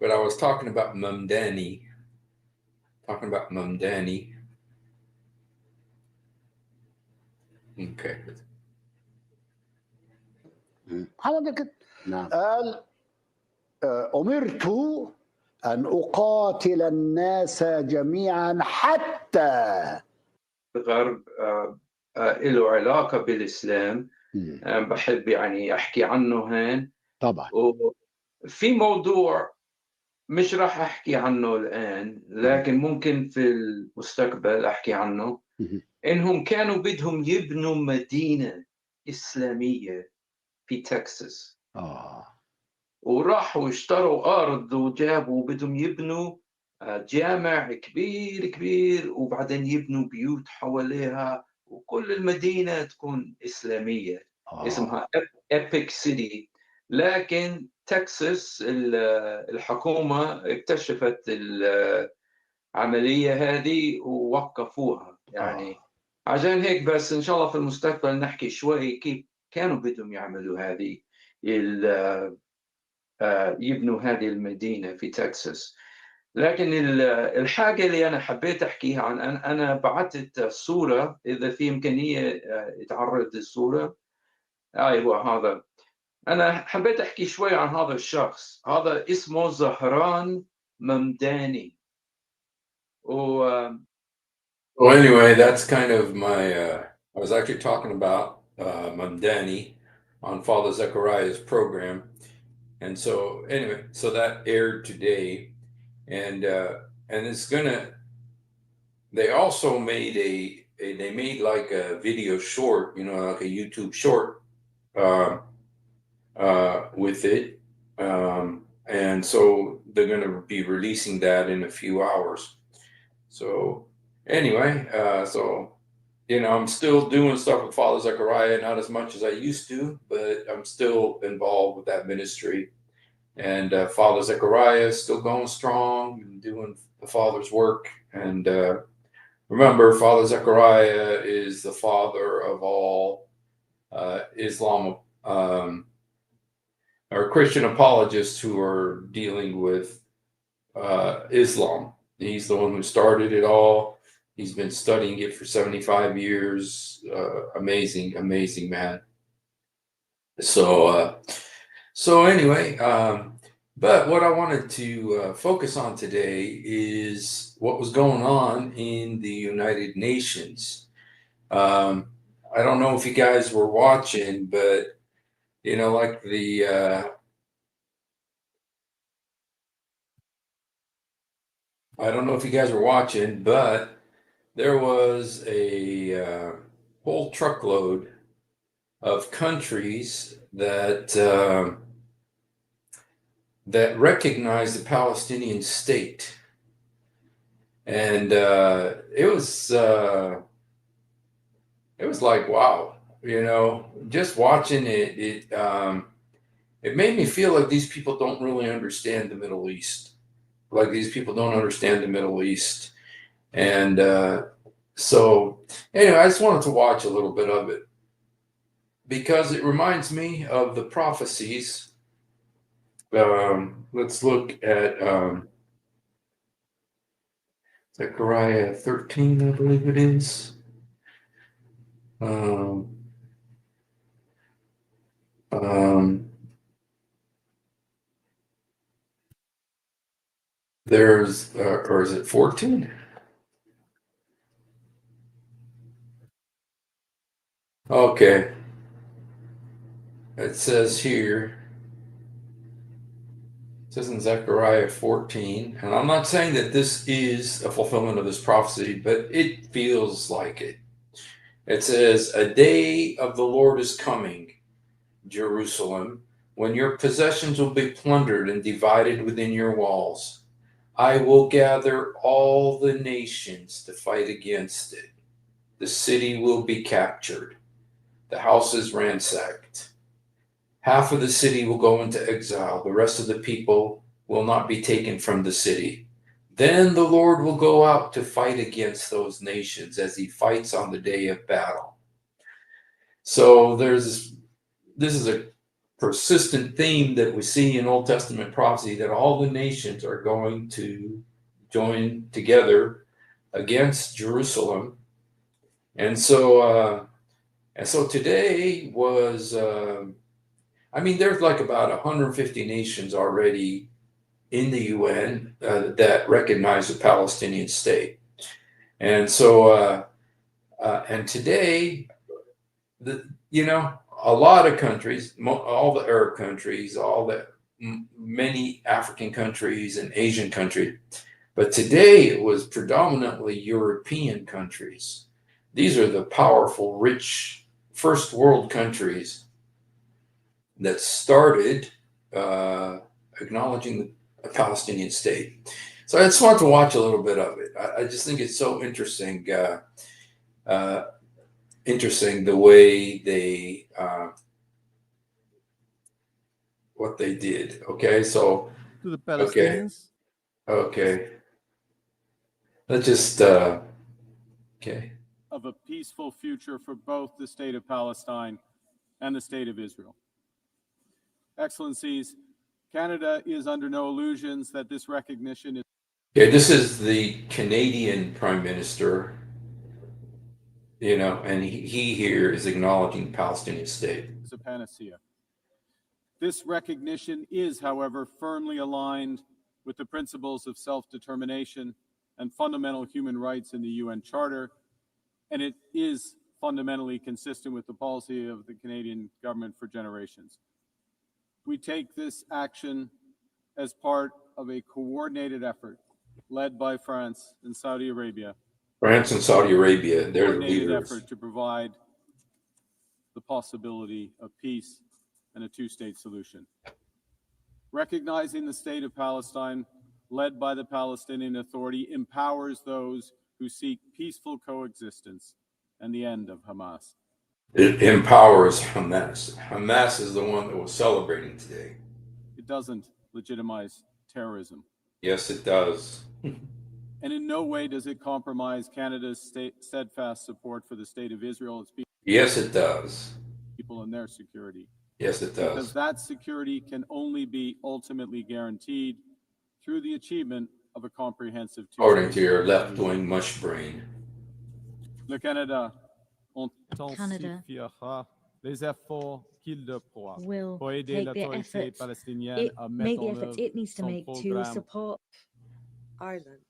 but I was talking about Mamdani. Talking about Mamdani. Okay. حاجة كده. نعم. قال أمرت أن أقاتل الناس جميعا حتى الغرب له علاقة بالإسلام. مم. بحب يعني أحكي عنه هون. طبعا وفي موضوع مش راح أحكي عنه الآن، لكن ممكن في المستقبل أحكي عنه. مم. إنهم كانوا بدهم يبنوا مدينة إسلامية في تكساس، وراحوا اشتروا أرض وجابوا بدهم يبنوا جامع كبير كبير، وبعدين يبنوا بيوت حواليها، وكل المدينة تكون إسلامية. اسمها إبيك سيتي. لكن تكساس الحكومة اكتشفت العملية هذه ووقفوها يعني. عشان هيك بس إن شاء الله في المستقبل نحكي شوي كيف كانوا بدهم يعملوا هذه يبنوا هذه المدينة في تكساس. لكن الحاجة اللي أنا حبيت أحكيها عن أنا بعثت صورة، إذا في إمكانية يتعرض الصورة. أيوة هذا. أنا حبيت أحكي شوي عن هذا الشخص. هذا اسمه زهران ممداني. Well, anyway, that's kind of my. I was actually talking about Mamdani on Father Zechariah's program, and so anyway, so that aired today, and it's gonna. They also made they made like a video short, like a YouTube short, with it, and so they're gonna be releasing that in a few hours. So anyway, I'm still doing stuff with Father Zechariah, not as much as I used to, but I'm still involved with that ministry. And Father Zechariah is still going strong and doing the Father's work. And remember, Father Zechariah is the father of all Islam or Christian apologists who are dealing with Islam. He's the one who started it all. He's been studying it for 75 years. Amazing, amazing man. So anyway, but what I wanted to focus on today is what was going on in the United Nations. I don't know if you guys were watching, but like the I don't know if you guys were watching, but there was a whole truckload of countries that recognized the Palestinian state, and it was like, wow, just watching it made me feel like these people don't really understand the Middle East. Like these people don't understand the Middle East. And so anyway, I just wanted to watch a little bit of it because it reminds me of the prophecies. Let's look at Zechariah 13, I believe it is. There's, or is it 14? Okay. It says here, it says in Zechariah 14, and I'm not saying that this is a fulfillment of this prophecy, but it feels like it. It says, a day of the Lord is coming, Jerusalem, when your possessions will be plundered and divided within your walls. I will gather all the nations to fight against it. The city will be captured. The houses ransacked. Half of the city will go into exile. The rest of the people will not be taken from the city. Then the Lord will go out to fight against those nations as he fights on the day of battle. So this is a persistent theme that we see in Old Testament prophecy that all the nations are going to join together against Jerusalem. And so today was, there's like about 150 nations already in the UN that recognize the Palestinian state. And so, and today, a lot of countries, all the Arab countries, many African countries and Asian countries, but today it was predominantly European countries. These are the powerful, rich, first world countries that started acknowledging a Palestinian state. So I just want to watch a little bit of it. I just think it's so interesting. Interesting the way they what they did. Okay, so to the Palestinians. Okay. Let's just okay. Of a peaceful future for both the state of Palestine and the state of Israel. Excellencies, Canada is under no illusions that this recognition is. Okay, this is the Canadian Prime Minister, and he here is acknowledging the Palestinian state. A panacea. This recognition is, however, firmly aligned with the principles of self-determination and fundamental human rights in the UN Charter, and it is fundamentally consistent with the policy of the Canadian government for generations. We take this action as part of a coordinated effort led by France and Saudi Arabia. France and Saudi Arabia, they're the Coordinated leaders. effort to provide the possibility of peace and a two-state solution. Recognizing the state of Palestine, led by the Palestinian Authority, empowers those who seek peaceful coexistence and the end of Hamas. It empowers Hamas. Hamas is the one that we're celebrating today. It doesn't legitimize terrorism. Yes, it does. And in no way does it compromise Canada's steadfast support for the state of Israel, its Yes, it does. people, and their security. Yes, it Because does. that security can only be ultimately guaranteed through the achievement of a comprehensive According to your left-wing mush brain. Le Canada intensifiera les efforts qu'il déploie will pour aider take the l'autorité efforts, palestinienne à make mettre the en efforts œuvre it needs to son make to programme. support Ireland.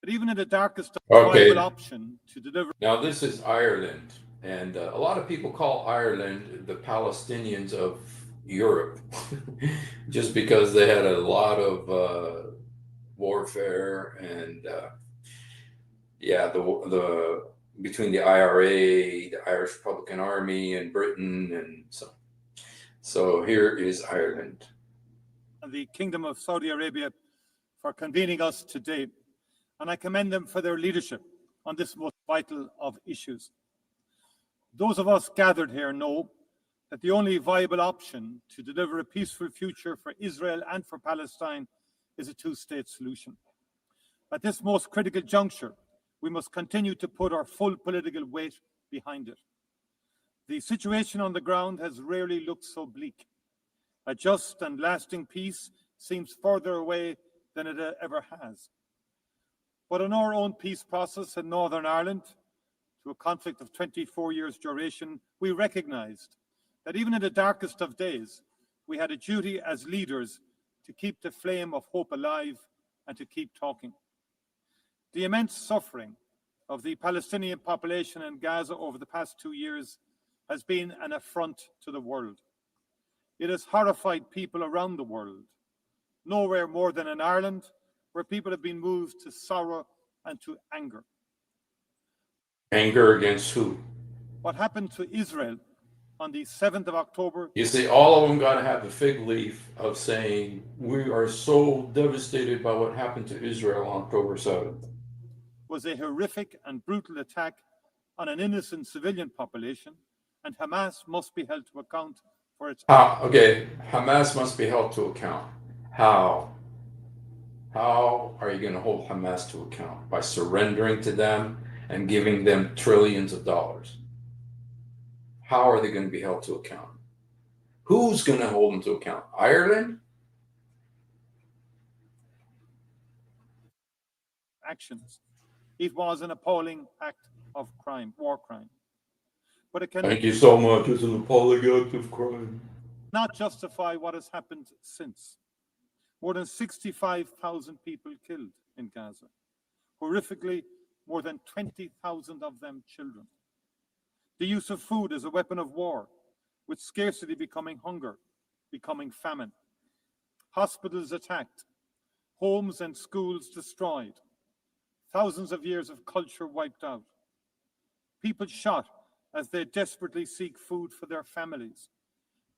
But even in the darkest Okay. viable option to deliver Now, this is Ireland, and a lot of people call Ireland the Palestinians of Europe, just because they had a lot of warfare and the between the IRA, the Irish Republican Army, and Britain, and so here is Ireland. the Kingdom of Saudi Arabia for convening us today, and I commend them for their leadership on this most vital of issues. Those of us gathered here know that the only viable option to deliver a peaceful future for Israel and for Palestine is a two-state solution. At this most critical juncture, we must continue to put our full political weight behind it. The situation on the ground has rarely looked so bleak. A just and lasting peace seems further away than it ever has. But in our own peace process in Northern Ireland, to a conflict of 24 years duration, we recognized that even in the darkest of days, we had a duty as leaders to keep the flame of hope alive and to keep talking. The immense suffering of the Palestinian population in Gaza over the past 2 years has been an affront to the world. It has horrified people around the world, nowhere more than in Ireland, where people have been moved to sorrow and to anger. Anger against who? What happened to Israel on the 7th of October You see, all of them got to have the fig leaf of saying, we are so devastated by what happened to Israel on October 7th. was a horrific and brutal attack on an innocent civilian population, and Hamas must be held to account for its Okay, Hamas must be held to account. How? How are you going to hold Hamas to account? By surrendering to them and giving them trillions of dollars. How are they going to be held to account? Who's going to hold them to account? Ireland? Actions. It was an appalling act of crime, war crime. But it Thank cannot you so much. It's an appalling act of crime. justify what has happened since. More than 65,000 people killed in Gaza. Horrifically, more than 20,000 of them children. The use of food as a weapon of war, with scarcity becoming hunger, becoming famine. Hospitals attacked, homes and schools destroyed, thousands of years of culture wiped out. People shot as they desperately seek food for their families.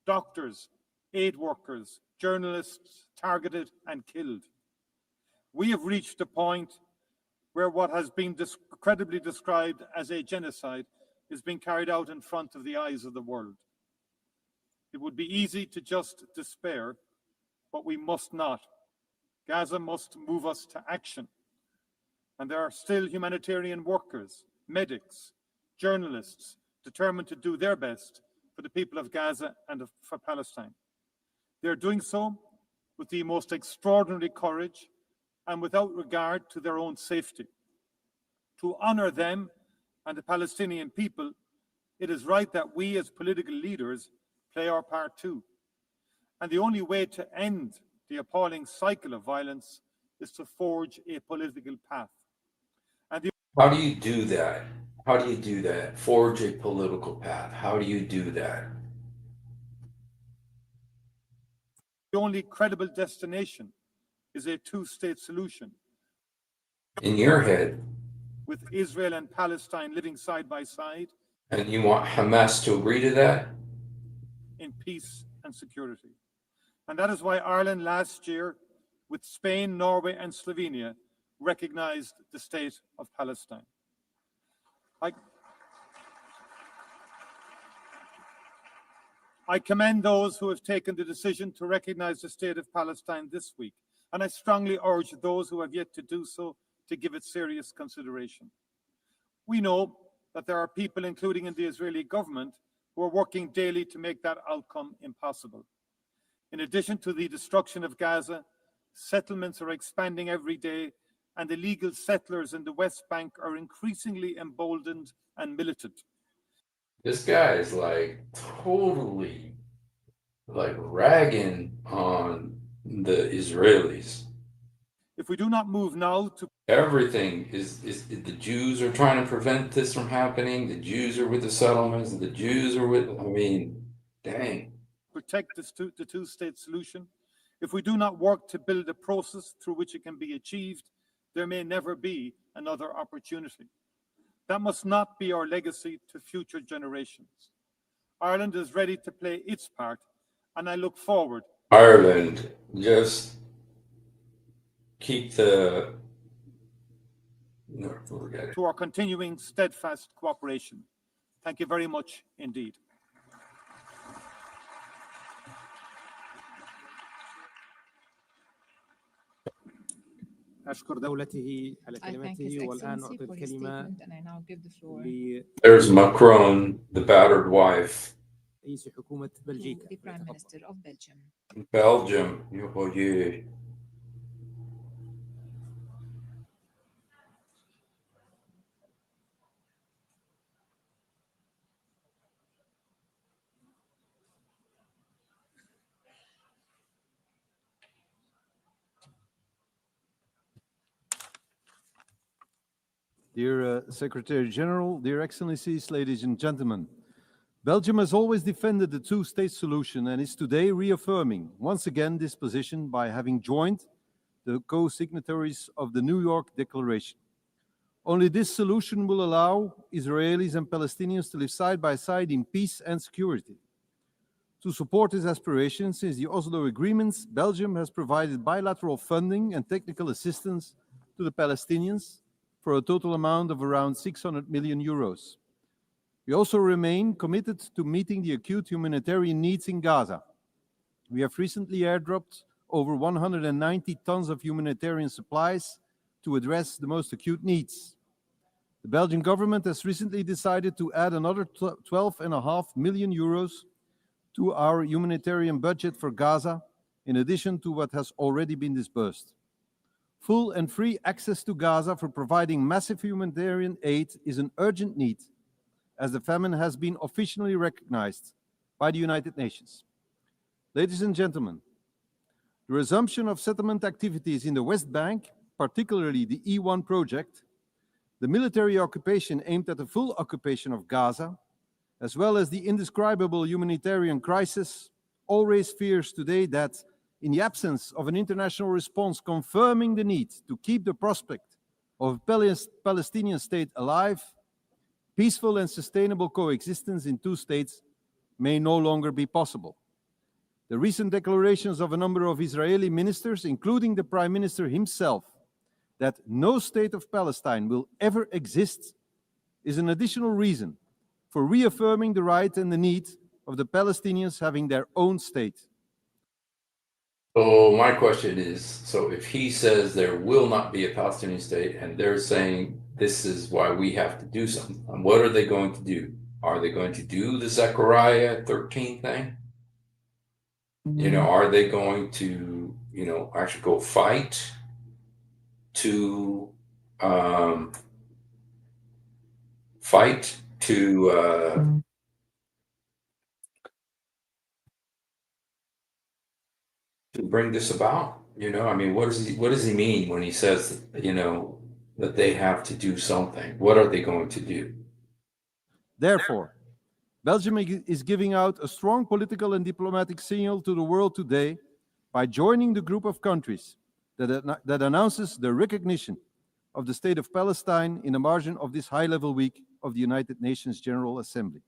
Doctors, aid workers, journalists targeted and killed. We have reached a point where what has been credibly described as a genocide is being carried out in front of the eyes of the world. It would be easy to just despair, but we must not. Gaza must move us to action. And there are still humanitarian workers, medics, journalists determined to do their best for the people of Gaza and for Palestine. They're doing so with the most extraordinary courage and without regard to their own safety. To honor them and the Palestinian people, it is right that we as political leaders play our part too. And the only way to end the appalling cycle of violence is to forge a political path. How do you do that? How do you do that? Forge a political path. How do you do that? The only credible destination is a two-state solution. In your head. With Israel and Palestine living side by side. And you want Hamas to agree to that? In peace and security. And that is why Ireland last year, with Spain, Norway, and Slovenia, recognized the state of Palestine. I commend those who have taken the decision to recognize the state of Palestine this week, and I strongly urge those who have yet to do so to give it serious consideration. We know that there are people, including in the Israeli government, who are working daily to make that outcome impossible. In addition to the destruction of Gaza, settlements are expanding every day, and illegal settlers in the West Bank are increasingly emboldened and militant. This guy is totally ragging on the Israelis. If we do not move now to everything is the Jews are trying to prevent this from happening. The Jews are with the settlements. The Jews are with, dang. Protect the two-state solution. If we do not work to build a process through which it can be achieved, there may never be another opportunity. That must not be our legacy to future generations. Ireland is ready to play its part, and I look forward. Ireland, just keep to our continuing steadfast cooperation. Thank you very much indeed. أشكر دولته على كلمته والآن أعطي الكلمة There's Macron, the battered wife. رئيس حكومة بلجيكا. The Prime Minister of Belgium. Belgium. Dear Secretary General, dear Excellencies, ladies and gentlemen, Belgium has always defended the two-state solution and is today reaffirming once again this position by having joined the co-signatories of the New York Declaration. Only this solution will allow Israelis and Palestinians to live side by side in peace and security. To support this aspiration, since the Oslo agreements, Belgium has provided bilateral funding and technical assistance to the Palestinians for a total amount of around 600 million euros. We also remain committed to meeting the acute humanitarian needs in Gaza. We have recently airdropped over 190 tons of humanitarian supplies to address the most acute needs. The Belgian government has recently decided to add another 12.5 million euros to our humanitarian budget for Gaza, in addition to what has already been disbursed. Full and free access to Gaza for providing massive humanitarian aid is an urgent need, as the famine has been officially recognized by the United Nations. Ladies and gentlemen, the resumption of settlement activities in the West Bank, particularly the E1 project, the military occupation aimed at the full occupation of Gaza, as well as the indescribable humanitarian crisis, all raise fears today that, in the absence of an international response confirming the need to keep the prospect of a Palestinian state alive, peaceful and sustainable coexistence in two states may no longer be possible. The recent declarations of a number of Israeli ministers, including the Prime Minister himself, that no state of Palestine will ever exist, is an additional reason for reaffirming the right and the need of the Palestinians having their own state. So my question is, so if he says there will not be a Palestinian state and they're saying this is why we have to do something, what are they going to do? Are they going to do the Zechariah 13 thing? You know, are they going to, you know, actually go fight to bring this about? You know, I mean, what does he mean when he says, you know, that they have to do something? What are they going to do? Therefore, Belgium is giving out a strong political and diplomatic signal to the world today by joining the group of countries that announces the recognition of the State of Palestine in the margin of this high-level week of the United Nations General Assembly.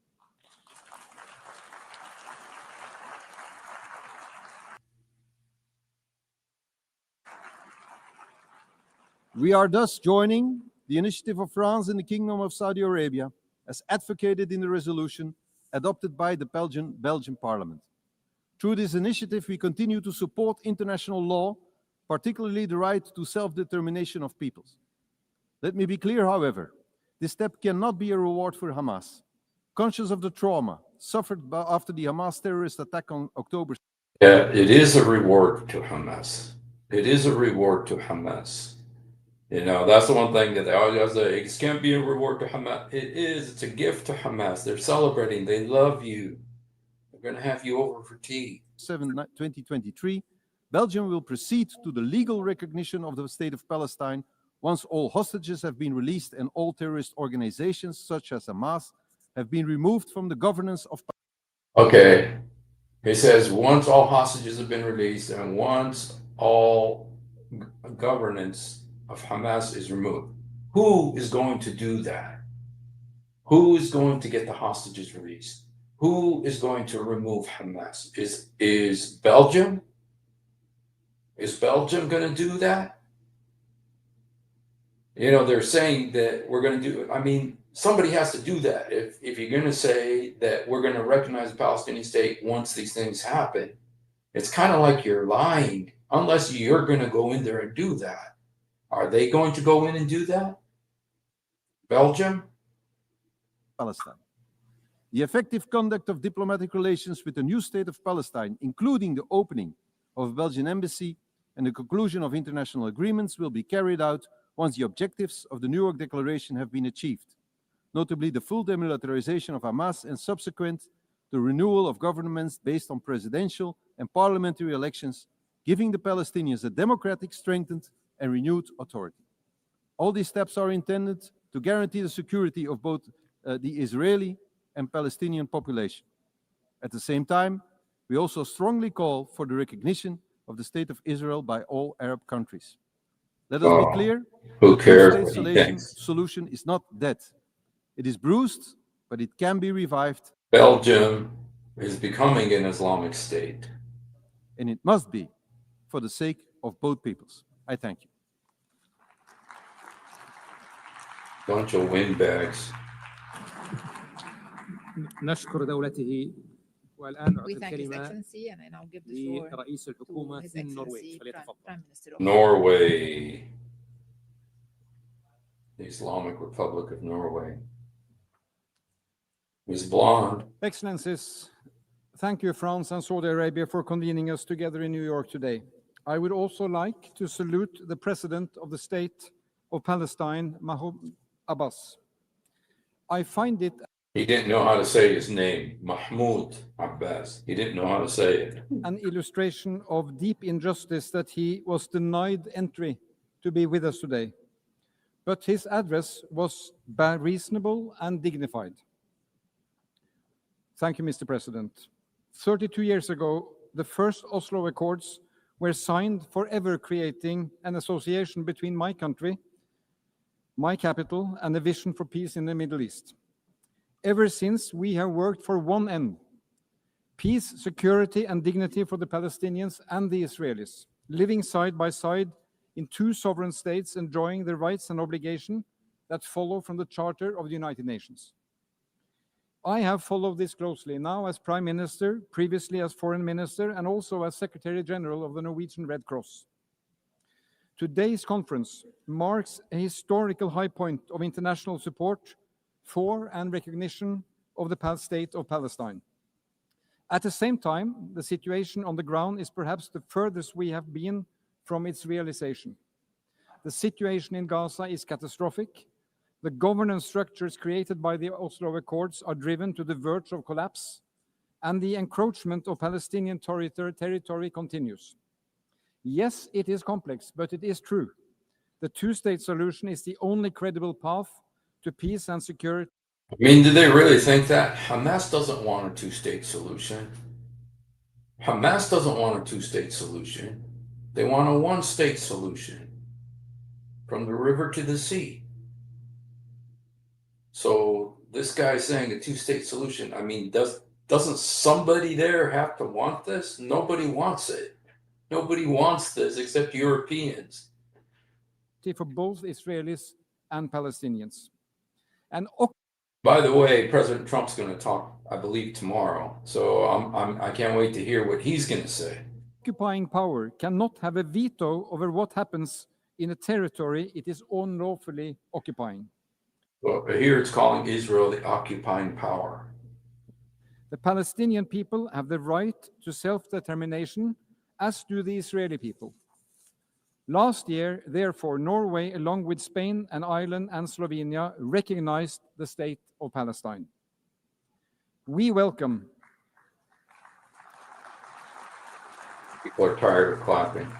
We are thus joining the initiative of France and the Kingdom of Saudi Arabia, as advocated in the resolution adopted by the Belgian Parliament. Through this initiative, we continue to support international law, particularly the right to self-determination of peoples. Let me be clear, however, this step cannot be a reward for Hamas. Conscious of the trauma suffered after the Hamas terrorist attack on October. Yeah, it is a reward to Hamas. It is a reward to Hamas. You know, that's the one thing that they always say, it can't be a reward to Hamas. It is, it's a gift to Hamas. They're celebrating, they love you. They're going to have you over for tea. 2023, Belgium will proceed to the legal recognition of the State of Palestine once all hostages have been released and all terrorist organizations, such as Hamas, have been removed from the governance of. Okay. He says once all hostages have been released and once all governance of Hamas is removed. Who is going to do that? Who is going to get the hostages released? Who is going to remove Hamas? Is Belgium? Is Belgium going to do that? You know, they're saying that we're going to do it. I mean, somebody has to do that. If you're going to say that we're going to recognize the Palestinian state once these things happen, it's kind of like you're lying unless you're going to go in there and do that. Are they going to go in and do that? Belgium? Palestine. The effective conduct of diplomatic relations with the new state of Palestine, including the opening of a Belgian embassy and the conclusion of international agreements, will be carried out once the objectives of the New York Declaration have been achieved, notably the full demilitarization of Hamas and subsequent the renewal of governments based on presidential and parliamentary elections, giving the Palestinians a democratic, strengthened, and renewed authority. All these steps are intended to guarantee the security of both the Israeli and Palestinian population. At the same time, we also strongly call for the recognition of the State of Israel by all Arab countries. Let us be clear, Who cares the what he two-state thinks? solution is not dead. It is bruised, but it can be revived. Belgium is becoming an Islamic state. And it must be for the sake of both peoples. I thank you. Bunch of windbags. نشكر دولته والآن أعطي We thank His الكلمة Excellency and I now give the floor لرئيس to الحكومة His النرويج Excellency فليتفضل. Prime Minister of Norway. The Islamic Republic of Norway. He's blonde. Excellencies, Thank you, France and Saudi Arabia, for convening us together in New York today. I would also like to salute the President of the State of Palestine, Mahmoud Abbas. I find it He didn't know how to say his name, Mahmoud Abbas. He didn't know how to say it. an illustration of deep injustice that he was denied entry to be with us today. But his address was reasonable and dignified. Thank you, Mr. President. 32 years ago, the first Oslo Accords were signed, forever creating an association between my country, my capital, and a vision for peace in the Middle East. Ever since, we have worked for one end: peace, security, and dignity for the Palestinians and the Israelis, living side by side in two sovereign states, enjoying the rights and obligations that follow from the Charter of the United Nations. I have followed this closely, now as Prime Minister, previously as Foreign Minister, and also as Secretary General of the Norwegian Red Cross. Today's conference marks a historical high point of international support for and recognition of the state of Palestine. At the same time, the situation on the ground is perhaps the furthest we have been from its realization. The situation in Gaza is catastrophic. The governance structures created by the Oslo Accords are driven to the verge of collapse, and the encroachment of Palestinian territory continues. Yes, it is complex, but it is true. The two-state solution is the only credible path to peace and security. I mean, do they really think that? Hamas doesn't want a two-state solution. Hamas doesn't want a two-state solution. They want a one-state solution from the river to the sea. So this guy's saying a two-state solution. I mean, doesn't somebody there have to want this? Nobody wants it. Nobody wants this except Europeans. For both Israelis and Palestinians. And by the way, President Trump's going to talk, I believe, tomorrow. So I can't wait to hear what he's going to say. Occupying power cannot have a veto over what happens in a territory it is unlawfully occupying. Well, here it's calling Israel the occupying power. The Palestinian people have the right to self-determination, as do the Israeli people. Last year, therefore, Norway, along with Spain and Ireland and Slovenia, recognized the state of Palestine. We welcome. People are tired of clapping.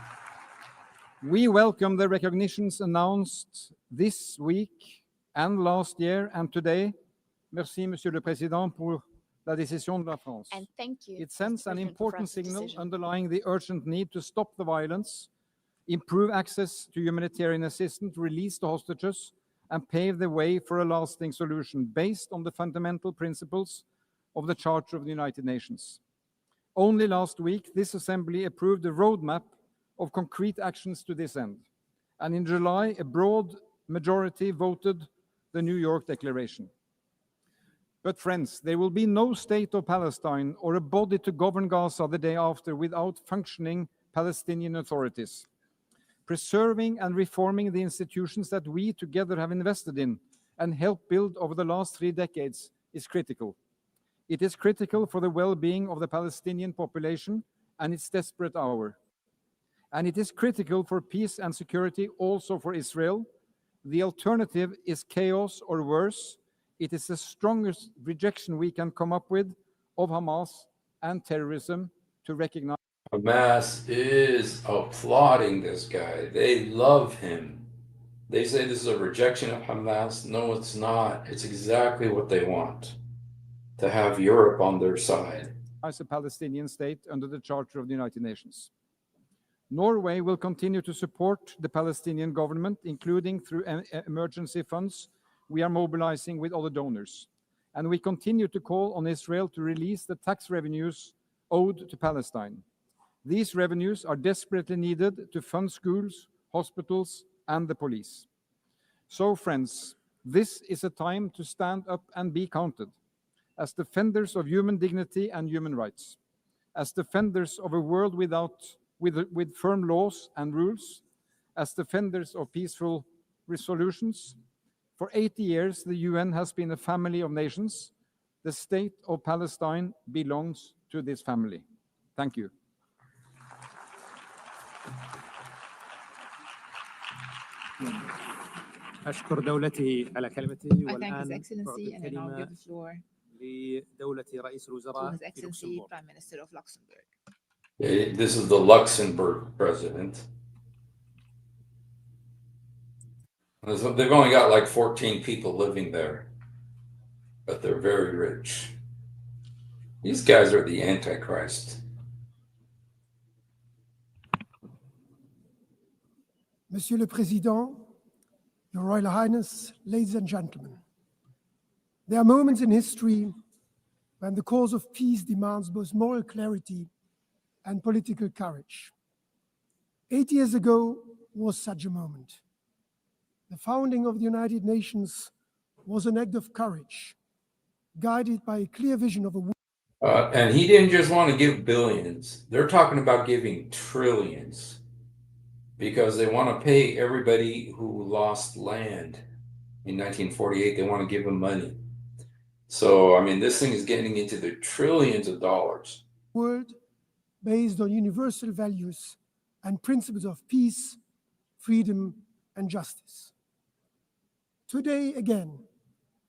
We welcome the recognitions announced this week and last year and today. Merci, Monsieur le Président, pour la décision de la France. And thank you. It sends Mr. an President, important for France's signal decision. underlying the urgent need to stop the violence, improve access to humanitarian assistance, release the hostages, and pave the way for a lasting solution based on the fundamental principles of the Charter of the United Nations. Only last week, this Assembly approved a roadmap of concrete actions to this end. And in July, a broad majority voted the New York Declaration. But friends, there will be no state of Palestine or a body to govern Gaza the day after without functioning Palestinian authorities. Preserving and reforming the institutions that we together have invested in and helped build over the last 3 decades is critical. It is critical for the well-being of the Palestinian population and its desperate hour. And it is critical for peace and security also for Israel. The alternative is chaos or worse. It is the strongest rejection we can come up with of Hamas and terrorism to recognize. Hamas is applauding this guy. They love him. They say this is a rejection of Hamas. No, it's not. It's exactly what they want, to have Europe on their side. As a Palestinian state under the Charter of the United Nations. Norway will continue to support the Palestinian government, including through emergency funds we are mobilizing with other donors. And we continue to call on Israel to release the tax revenues owed to Palestine. These revenues are desperately needed to fund schools, hospitals, and the police. So, friends, this is a time to stand up and be counted as defenders of human dignity and human rights, as defenders of a world with firm laws and rules, as defenders of peaceful resolutions. For 80 years, the UN has been a family of nations. The state of Palestine belongs to this family. Thank you. أشكر دولته على كلمته I thank His والآن أعطي Excellency and I now give الكلمة the floor لدولة رئيس to الوزراء His في Excellency لوكسمبورغ. Prime Minister of Luxembourg. This is the Luxembourg president. They've only got like 14 people living there, but they're very rich. These guys are the Antichrist. Monsieur le Président, Your Royal Highness, ladies and gentlemen, there are moments in history when the cause of peace demands both moral clarity and political courage. 8 years ago was such a moment. The founding of the United Nations was an act of courage, guided by a clear vision of a world. And he didn't just want to give billions. They're talking about giving trillions because they want to pay everybody who lost land in 1948. They want to give them money. So, I mean, this thing is getting into the trillions of dollars. World based on universal values and principles of peace, freedom, and justice. Today, again,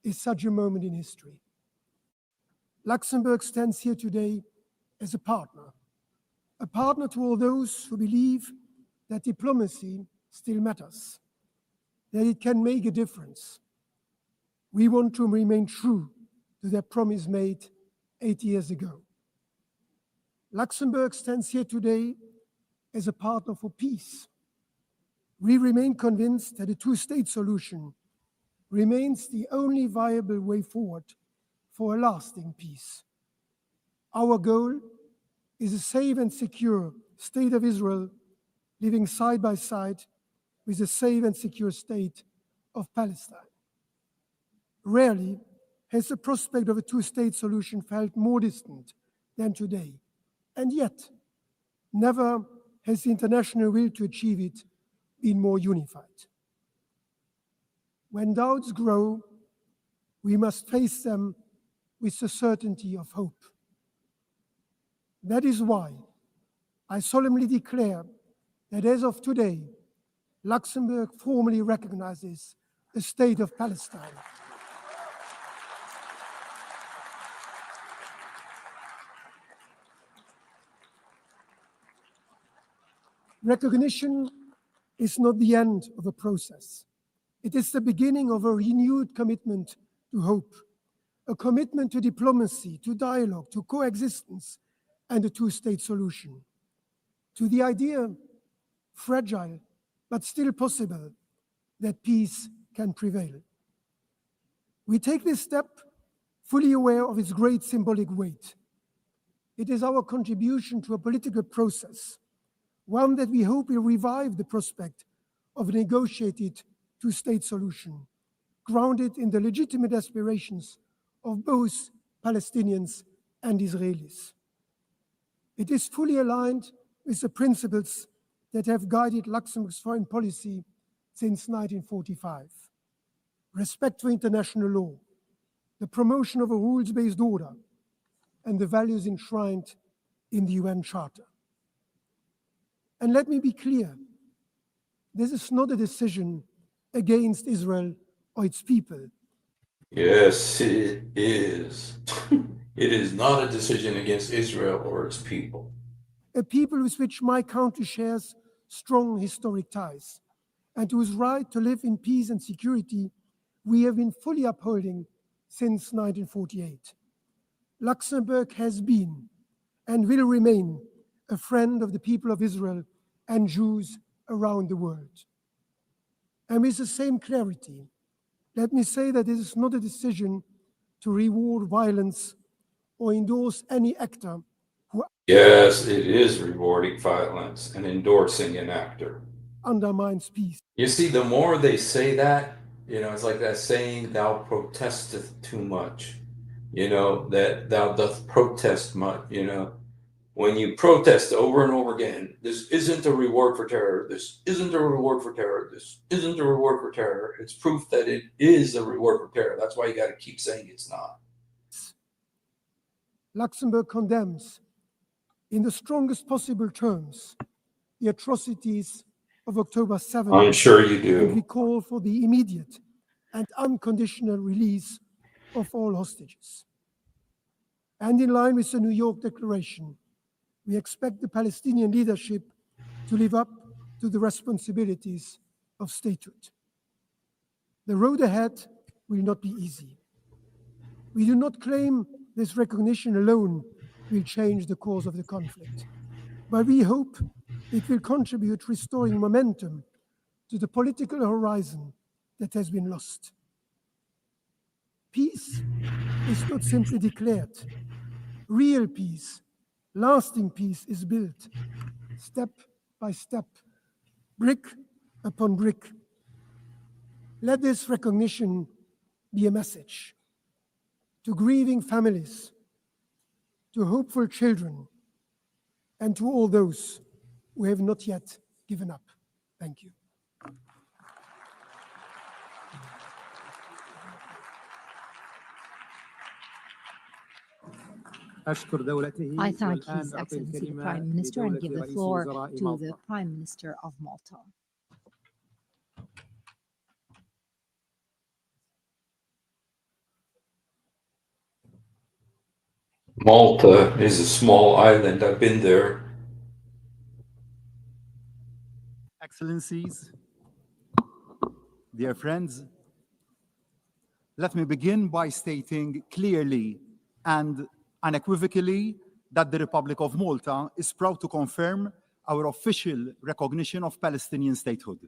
is such a moment in history. Luxembourg stands here today as a partner to all those who believe that diplomacy still matters, that it can make a difference. We want to remain true to their promise made 8 years ago. Luxembourg stands here today as a partner for peace. We remain convinced that a two-state solution remains the only viable way forward for a lasting peace. Our goal is a safe and secure state of Israel living side by side with a safe and secure state of Palestine. Rarely has the prospect of a two-state solution felt more distant than today, and yet never has the international will to achieve it been more unified. When doubts grow, we must face them with the certainty of hope. That is why I solemnly declare that as of today, Luxembourg formally recognizes the state of Palestine. Recognition is not the end of a process. It is the beginning of a renewed commitment to hope, a commitment to diplomacy, to dialogue, to coexistence, and a two-state solution, to the idea, fragile but still possible, that peace can prevail. We take this step fully aware of its great symbolic weight. It is our contribution to a political process, one that we hope will revive the prospect of a negotiated two-state solution, grounded in the legitimate aspirations of both Palestinians and Israelis. It is fully aligned with the principles that have guided Luxembourg's foreign policy since 1945. Respect for international law, the promotion of a rules-based order, and the values enshrined in the UN Charter. And let me be clear, this is not a decision against Israel or its people. Yes, it is. It is not a decision against Israel or its people. A people with which my country shares strong historic ties, and whose right to live in peace and security we have been fully upholding since 1948. Luxembourg has been and will remain a friend of the people of Israel and Jews around the world. And with the same clarity, let me say that this is not a decision to reward violence or endorse any actor who Yes, it is rewarding violence and endorsing an actor. undermines peace. You see, the more they say that, it's like that saying, thou protesteth too much. That thou doth protest much, When you protest over and over again, this isn't a reward for terror, this isn't a reward for terror, this isn't a reward for terror, it's proof that it is a reward for terror. That's why you got to keep saying it's not. Luxembourg condemns, in the strongest possible terms, the atrocities of October 7th. I'm sure you And we do. call for the immediate and unconditional release of all hostages. And in line with the New York Declaration, we expect the Palestinian leadership to live up to the responsibilities of statehood. The road ahead will not be easy. We do not claim this recognition alone will change the course of the conflict, but we hope it will contribute restoring momentum to the political horizon that has been lost. Peace is not simply declared. Real peace, lasting peace is built step by step, brick upon brick. Let this recognition be a message to grieving families, to hopeful children, and to all those who have not yet given up. Thank you. أشكر دولته I thank والآن His أعطي Excellency the الكلمة Prime Minister and give لدولة the رئيس floor وزراء to the مالطا. Prime Minister of Malta. Malta is a small island. I've been there. Excellencies, dear friends, let me begin by stating clearly and unequivocally that the Republic of Malta is proud to confirm our official recognition of Palestinian statehood.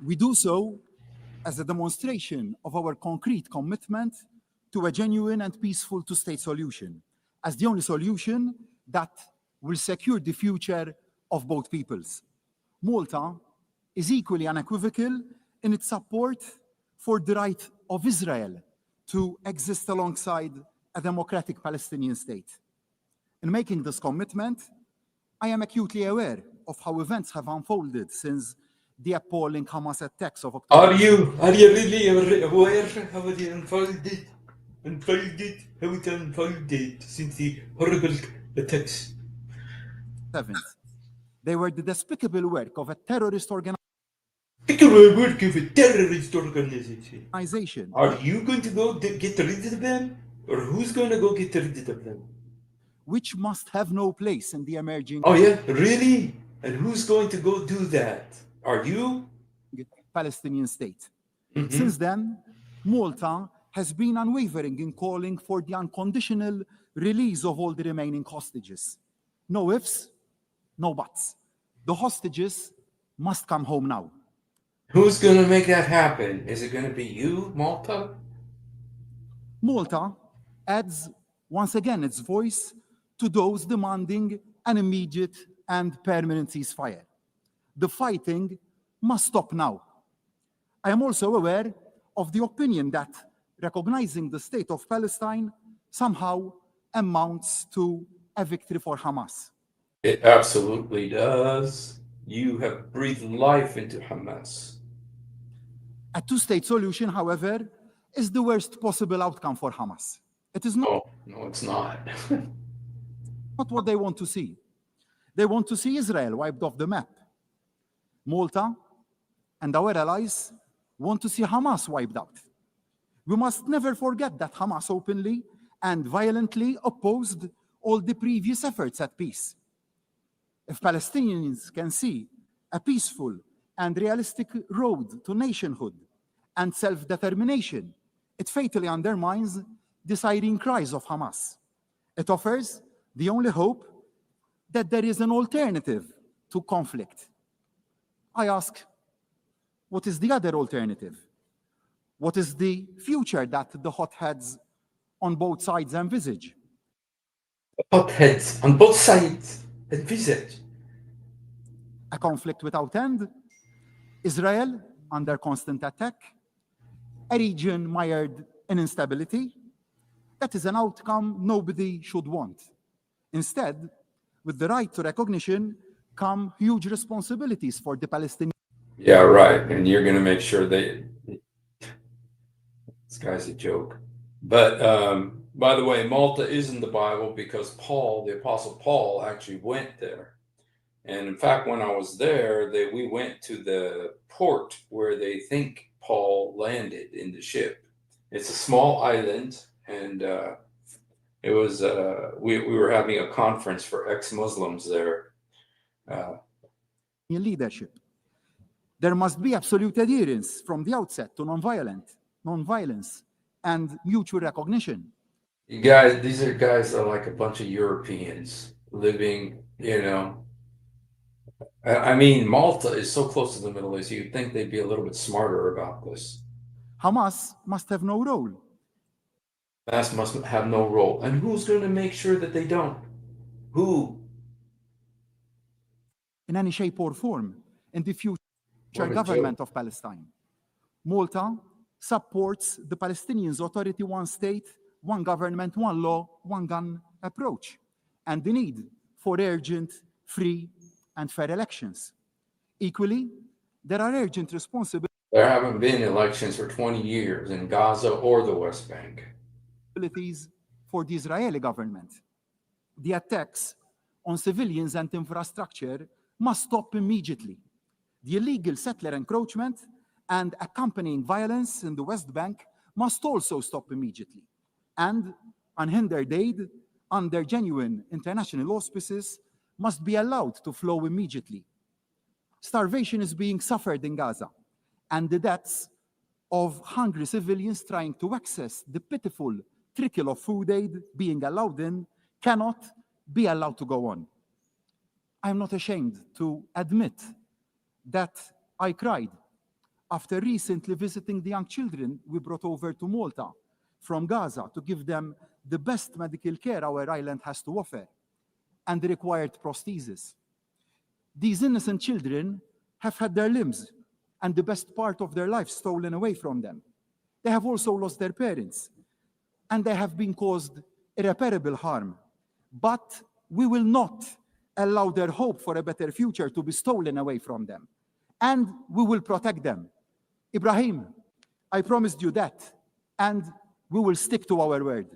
We do so as a demonstration of our concrete commitment to a genuine and peaceful two-state solution, as the only solution that will secure the future of both peoples. Malta is equally unequivocal in its support for the right of Israel to exist alongside a democratic Palestinian state. In making this commitment, I am acutely aware of how events have unfolded since the appalling Hamas attacks of October. Are you really aware how it unfolded since the horrible attacks? 7th. They were the despicable work of a terrorist organization. Are you going to go get rid of them? Or who's going to go get rid of them? Which must have no place in the emerging Oh yeah, really? And who's going to go do that? Are you? Palestinian state. Mhm. Since then, Malta has been unwavering in calling for the unconditional release of all the remaining hostages. No ifs, no buts. The hostages must come home now. Who's going to make that happen? Is it going to be you, Malta? Malta adds once again its voice to those demanding an immediate and permanent ceasefire. The fighting must stop now. I am also aware of the opinion that recognizing the state of Palestine somehow amounts to a victory for Hamas. It absolutely does. You have breathed life into Hamas. A two-state solution, however, is the worst possible outcome for Hamas. It is not Oh, no, it's not. what they want to see. They want to see Israel wiped off the map. Malta and our allies want to see Hamas wiped out. We must never forget that Hamas openly and violently opposed all the previous efforts at peace. If Palestinians can see a peaceful and realistic road to nationhood and self-determination, it fatally undermines the siren cries of Hamas. It offers the only hope that there is an alternative to conflict. I ask, what is the other alternative? What is the future that the hotheads on both sides envisage? Hotheads on both sides envisage. A conflict without end? Israel under constant attack? A region mired in instability? That is an outcome nobody should want. Instead, with the right to recognition come huge responsibilities for the Palestinians. Yeah, right. And you're going to make sure this guy's a joke. But by the way, Malta is in the Bible because Paul, the Apostle Paul, actually went there. And in fact, when I was there, we went to the port where they think Paul landed in the ship. It's a small island, and it was we were having a conference for ex-Muslims there. In leadership, there must be absolute adherence from the outset to non-violence, and mutual recognition. You guys, these are guys that are like a bunch of Europeans living, you know. I mean, Malta is so close to the Middle East, you'd think they'd be a little bit smarter about this. Hamas must have no role. Hamas must have no role. And who's going to make sure that they don't? Who? In any shape or form in the future What a government joke. of Palestine. Malta supports the Palestinians' authority, one state, one government, one law, one gun approach, and the need for urgent, free, and fair elections. Equally, there are urgent responsibilities There haven't been elections for 20 years in Gaza or the West Bank. for the Israeli government. The attacks on civilians and infrastructure must stop immediately. The illegal settler encroachment and accompanying violence in the West Bank must also stop immediately. And unhindered aid under genuine international auspices must be allowed to flow immediately. Starvation is being suffered in Gaza, and the deaths of hungry civilians trying to access the pitiful trickle of food aid being allowed in cannot be allowed to go on. I am not ashamed to admit that I cried after recently visiting the young children we brought over to Malta from Gaza to give them the best medical care our island has to offer and the required prosthesis. These innocent children have had their limbs and the best part of their life stolen away from them. They have also lost their parents, and they have been caused irreparable harm. But we will not allow their hope for a better future to be stolen away from them, and we will protect them. Ibrahim, I promised you that, and we will stick to our word.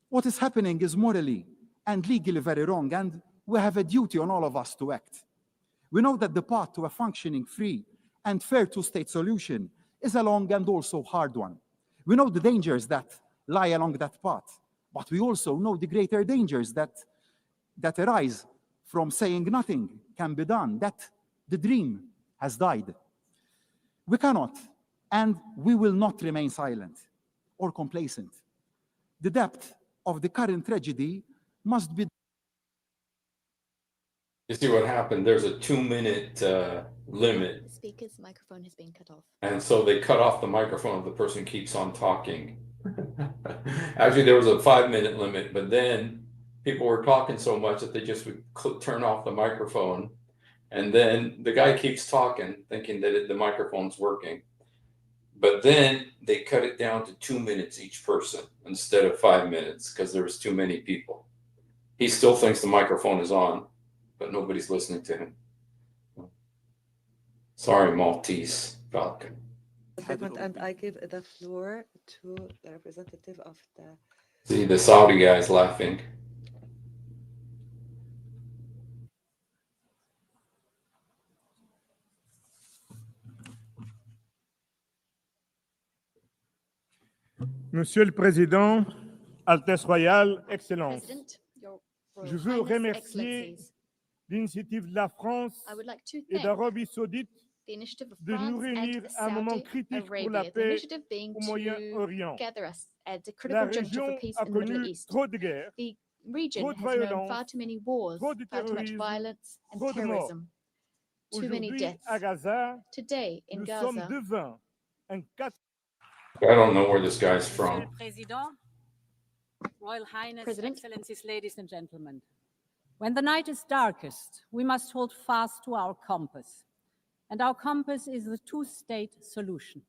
What is happening is morally and legally very wrong, and we have a duty on all of us to act. We know that the path to a functioning, free, and fair two-state solution is a long and also hard one. We know the dangers that lie along that path, but we also know the greater dangers that arise from saying nothing can be done, that the dream has died. We cannot, and we will not remain silent or complacent. The depth of the current tragedy must be. You see what happened? There's a 2-minute limit. The speaker's microphone has been cut off. And so they cut off the microphone if the person keeps on talking. Actually, there was a 5-minute limit, but then people were talking so much that they just would turn off the microphone. And then the guy keeps talking, thinking that the microphone's working. But then they cut it down to 2 minutes each person instead of 5 minutes because there was too many people. He still thinks the microphone is on, but nobody's listening to him. Sorry, Maltese Falcon. And I give the floor to the representative of the. See, the Saudi guy's laughing. Monsieur le Président, Altesse Royale, Excellences, President, Your je Royal veux Highness, remercier Excellencies, l'initiative de la France I would like to et thank d'Arabie Saoudite the initiative of de nous France réunir and à un moment Saudi critique pour la Arabia, the paix initiative being au to Moyen-Orient. gather us at a La critical juncture région for peace a in the Middle connu East. trop de guerres, The region trop de has known violence, far too many wars, trop de far too much terrorisme, violence and trop de morts. terrorism, too many Aujourd'hui, deaths. à Gaza, Today in nous sommes Gaza, devant un cas. I don't know where this guy's from. President, Royal Highness, President. Excellencies, ladies and gentlemen. When the night is darkest, we must hold fast to our compass. And our compass is the two-state solution.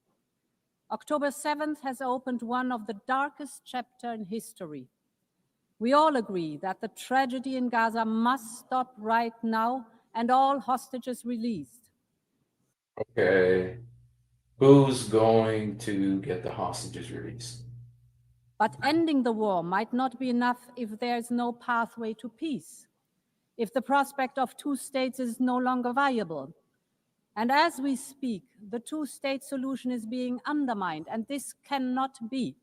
October 7th has opened one of the darkest chapters in history. We all agree that the tragedy in Gaza must stop right now and all hostages released. Okay. Who's going to get the hostages released? But ending the war might not be enough if there is no pathway to peace, if the prospect of two states is no longer viable. And as we speak, the two-state solution is being undermined, and this cannot be,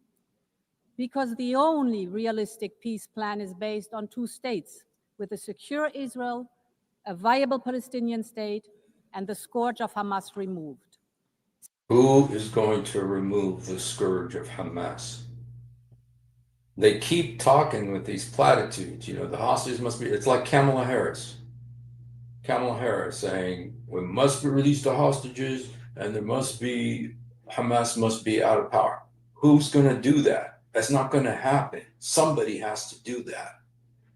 because the only realistic peace plan is based on two states, with a secure Israel, a viable Palestinian state, and the scourge of Hamas removed. Who is going to remove the scourge of Hamas? They keep talking with these platitudes, the hostages must be, it's like Kamala Harris. Kamala Harris saying, we must release the hostages and Hamas must be out of power. Who's going to do that? That's not going to happen. Somebody has to do that.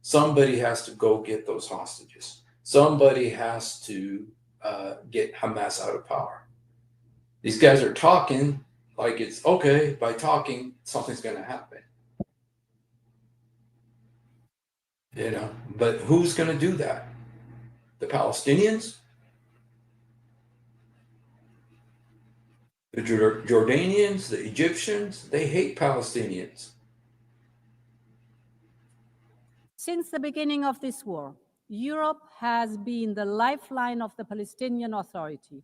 Somebody has to go get those hostages. Somebody has to get Hamas out of power. These guys are talking like it's okay, by talking, something's going to happen. But who's going to do that? The Palestinians? The Jordanians? The Egyptians? They hate Palestinians. Since the beginning of this war, Europe has been the lifeline of the Palestinian Authority.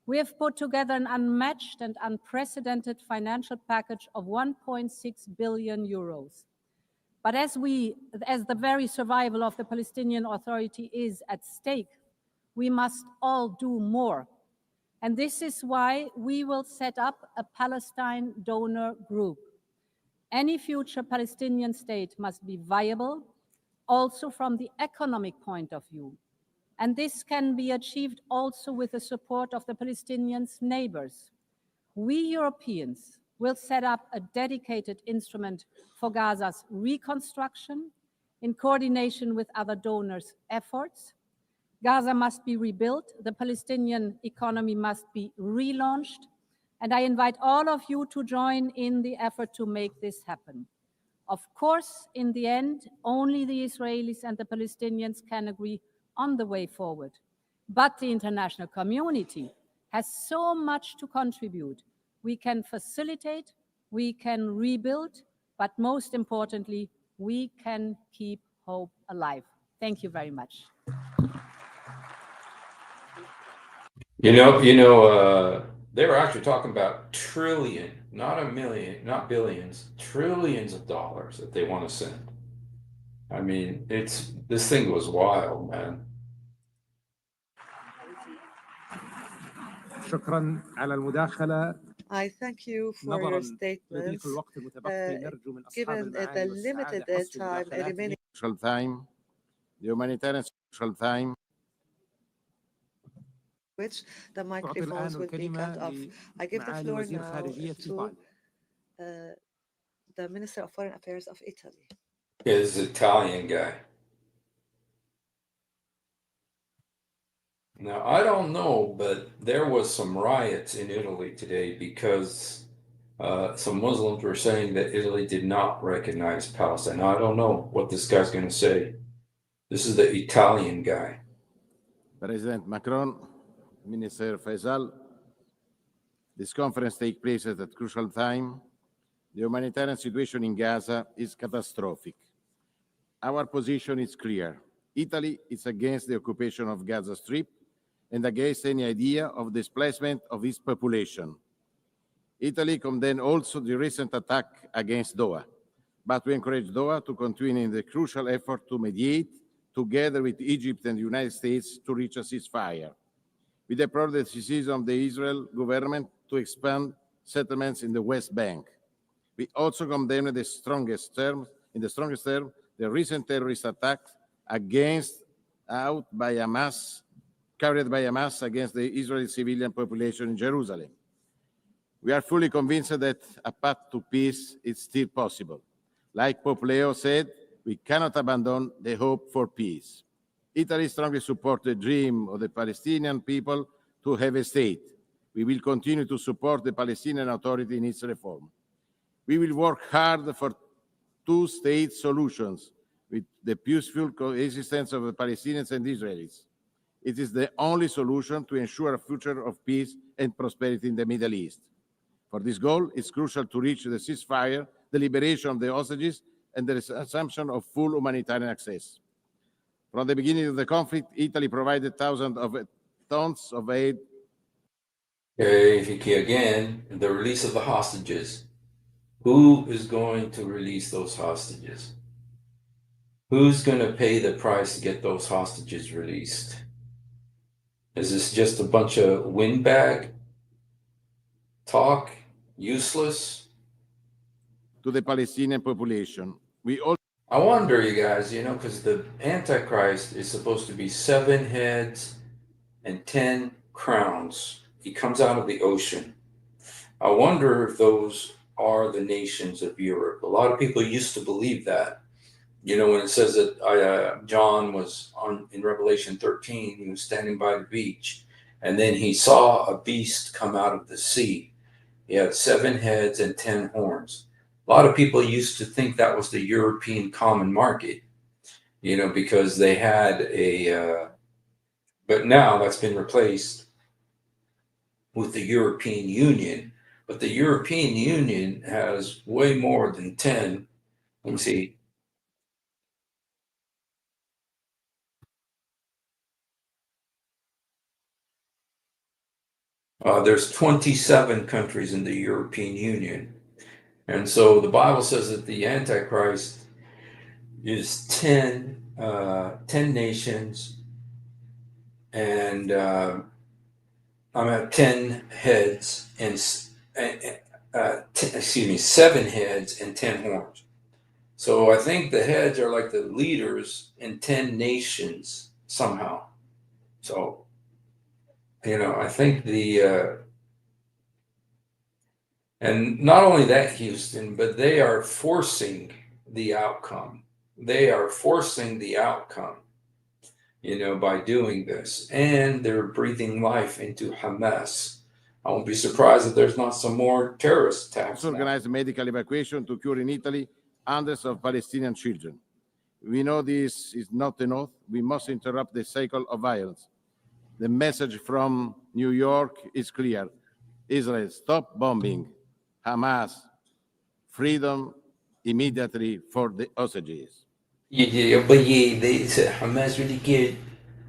We have put together an unmatched and unprecedented financial package of 1.6 billion euros. But as the very survival of the Palestinian Authority is at stake, we must all do more. And this is why we will set up a Palestine donor group. Any future Palestinian state must be viable, also from the economic point of view. And this can be achieved also with the support of the Palestinians' neighbors. We Europeans will set up a dedicated instrument for Gaza's reconstruction in coordination with other donors' efforts. Gaza must be rebuilt, the Palestinian economy must be relaunched, and I invite all of you to join in the effort to make this happen. Of course, in the end, only the Israelis and the Palestinians can agree on the way forward. But the international community has so much to contribute. We can facilitate, we can rebuild, but most importantly, we can keep hope alive. Thank you very much. They were actually talking about trillion, not a million, not billions, trillions of dollars that they want to send. I mean, this thing was wild, man. شكرا على المداخلة. I thank you for your statements. Given the limited time remaining, social time, the humanitarian social time, which the microphones will be cut off. I give the floor now to the Minister of Foreign Affairs of Italy. Is Italian guy. Now, I don't know, but there was some riots in Italy today because some Muslims were saying that Italy did not recognize Palestine. Now, I don't know what this guy's going to say. This is the Italian guy. President Macron, Minister Faisal, this conference takes place at a crucial time. The humanitarian situation in Gaza is catastrophic. Our position is clear. Italy is against the occupation of Gaza Strip and against any idea of displacement of its population. Italy condemns also the recent attack against Doha, but we encourage Doha to continue in the crucial effort to mediate together with Egypt and the United States to reach a ceasefire. We deplore the decision of the Israel government to expand settlements in the West Bank. We also condemn in the strongest term, the recent terrorist attack carried by Hamas against the Israeli civilian population in Jerusalem. We are fully convinced that a path to peace is still possible. Like Pope Leo said, we cannot abandon the hope for peace. Italy strongly supports the dream of the Palestinian people to have a state. We will continue to support the Palestinian Authority in its reform. We will work hard for two-state solutions with the peaceful coexistence of the Palestinians and Israelis. It is the only solution to ensure a future of peace and prosperity in the Middle East. For this goal, it's crucial to reach the ceasefire, the liberation of the hostages, and the resumption of full humanitarian access. From the beginning of the conflict, Italy provided thousands of tons of aid. Okay, again, the release of the hostages. Who is going to release those hostages? Who's going to pay the price to get those hostages released? Is this just a bunch of windbag talk? Useless? To the Palestinian population. I wonder, you guys, because the Antichrist is supposed to be 7 heads and 10 crowns. He comes out of the ocean. I wonder if those are the nations of Europe. A lot of people used to believe that. When it says that John was in Revelation 13, he was standing by the beach, and then he saw a beast come out of the sea. He had 7 heads and 10 horns. A lot of people used to think that was the European common market, because they had but now that's been replaced with the European Union. But the European Union has way more than 10. Let me see. There's 27 countries in the European Union. And so the Bible says that the Antichrist is 10 nations, and I'm at 10 heads and 7 heads and 10 horns. So I think the heads are like the leaders in 10 nations somehow. So, I think and not only that, Houston, but they are forcing the outcome. They are forcing the outcome, by doing this. And they're breathing life into Hamas. I won't be surprised if there's not some more terrorist attacks. Organized medical evacuation to cure in Italy hundreds of Palestinian children. We know this is not enough. We must interrupt the cycle of violence. The message from New York is clear. Israel, stop bombing. Hamas, freedom immediately for the hostages. Yeah, but they said Hamas really good.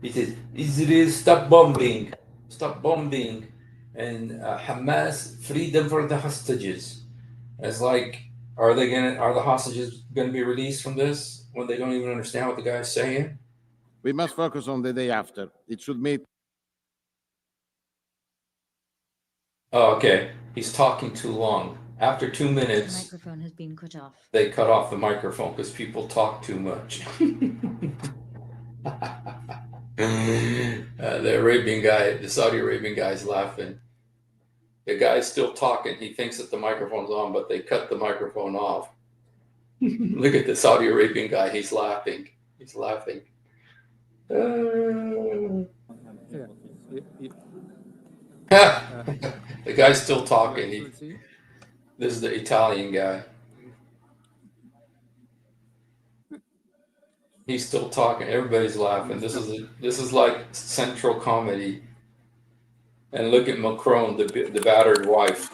He said, Israel, stop bombing, and Hamas, freedom for the hostages. It's like, are the hostages gonna be released from this when they don't even understand what the guy's saying? We must focus on the day after. It should meet. Oh, okay. He's talking too long. After 2 minutes, The microphone has been cut off. they cut off the microphone because people talk too much. The Arabian guy, the Saudi Arabian guy's laughing. The guy's still talking. He thinks that the microphone's on, but they cut the microphone off. Look at the Saudi Arabian guy. He's laughing. He's laughing. The guy's still talking. This is the Italian guy. He's still talking. Everybody's laughing. This is like central comedy. And look at Macron, the battered wife.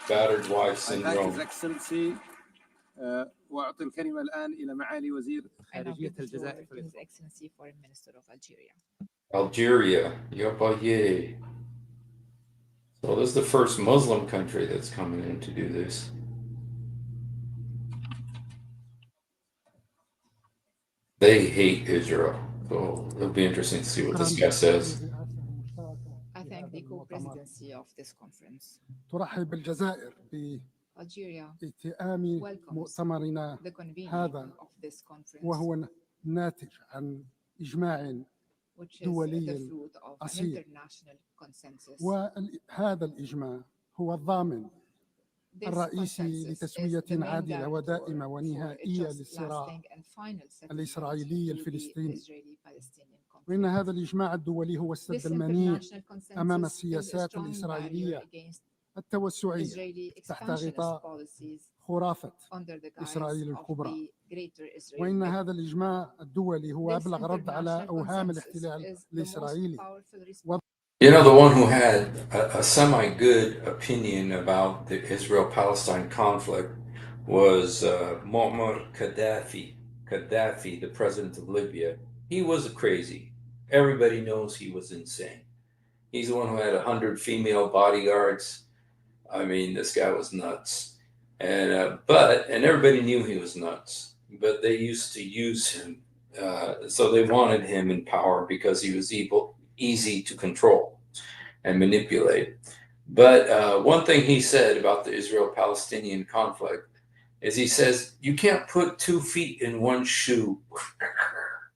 Battered wife syndrome. His Excellency وأعطي الكلمة الآن إلى معالي وزير خارجية الجزائر. His Excellency Foreign Minister of Algeria. Algeria. Yobaye. So this is the first Muslim country that's coming in to do this. They hate Israel. So it'll be interesting to see what this guy says. I thank the co-presidency of this conference. ترحب الجزائر Algeria بائتئام welcomes مؤتمرنا the convening هذا of this conference, وهو ناتج عن إجماع which is the دولي fruit of an أصيل. international consensus. وهذا الإجماع هو الضامن This الرئيسي consensus is لتسوية the main عادلة guarantor ودائمة for a ونهائية just, للصراع lasting and final settlement الإسرائيلي to the الفلسطيني. Israeli-Palestinian conflict. وإن هذا الإجماع الدولي هو This السد المنيع international consensus أمام is a السياسات strong barrier الإسرائيلية against التوسعية Israeli تحت expansionist غطاء policies خرافة under the guise إسرائيل of الكبرى. the greater Israel. وإن هذا الإجماع الدولي هو This أبلغ رد على international أوهام consensus الاحتلال is the most الإسرائيلي. powerful response. You know, the one who had a semi-good opinion about the Israel-Palestine conflict was Muammar Gaddafi. Gaddafi, the president of Libya. He was crazy. Everybody knows he was insane. He's the one who had 100 female bodyguards. I mean, this guy was nuts. And everybody knew he was nuts. But they used to use him. So they wanted him in power because he was easy to control and manipulate. But one thing he said about the Israel-Palestinian conflict is he says, you can't put 2 feet in one shoe.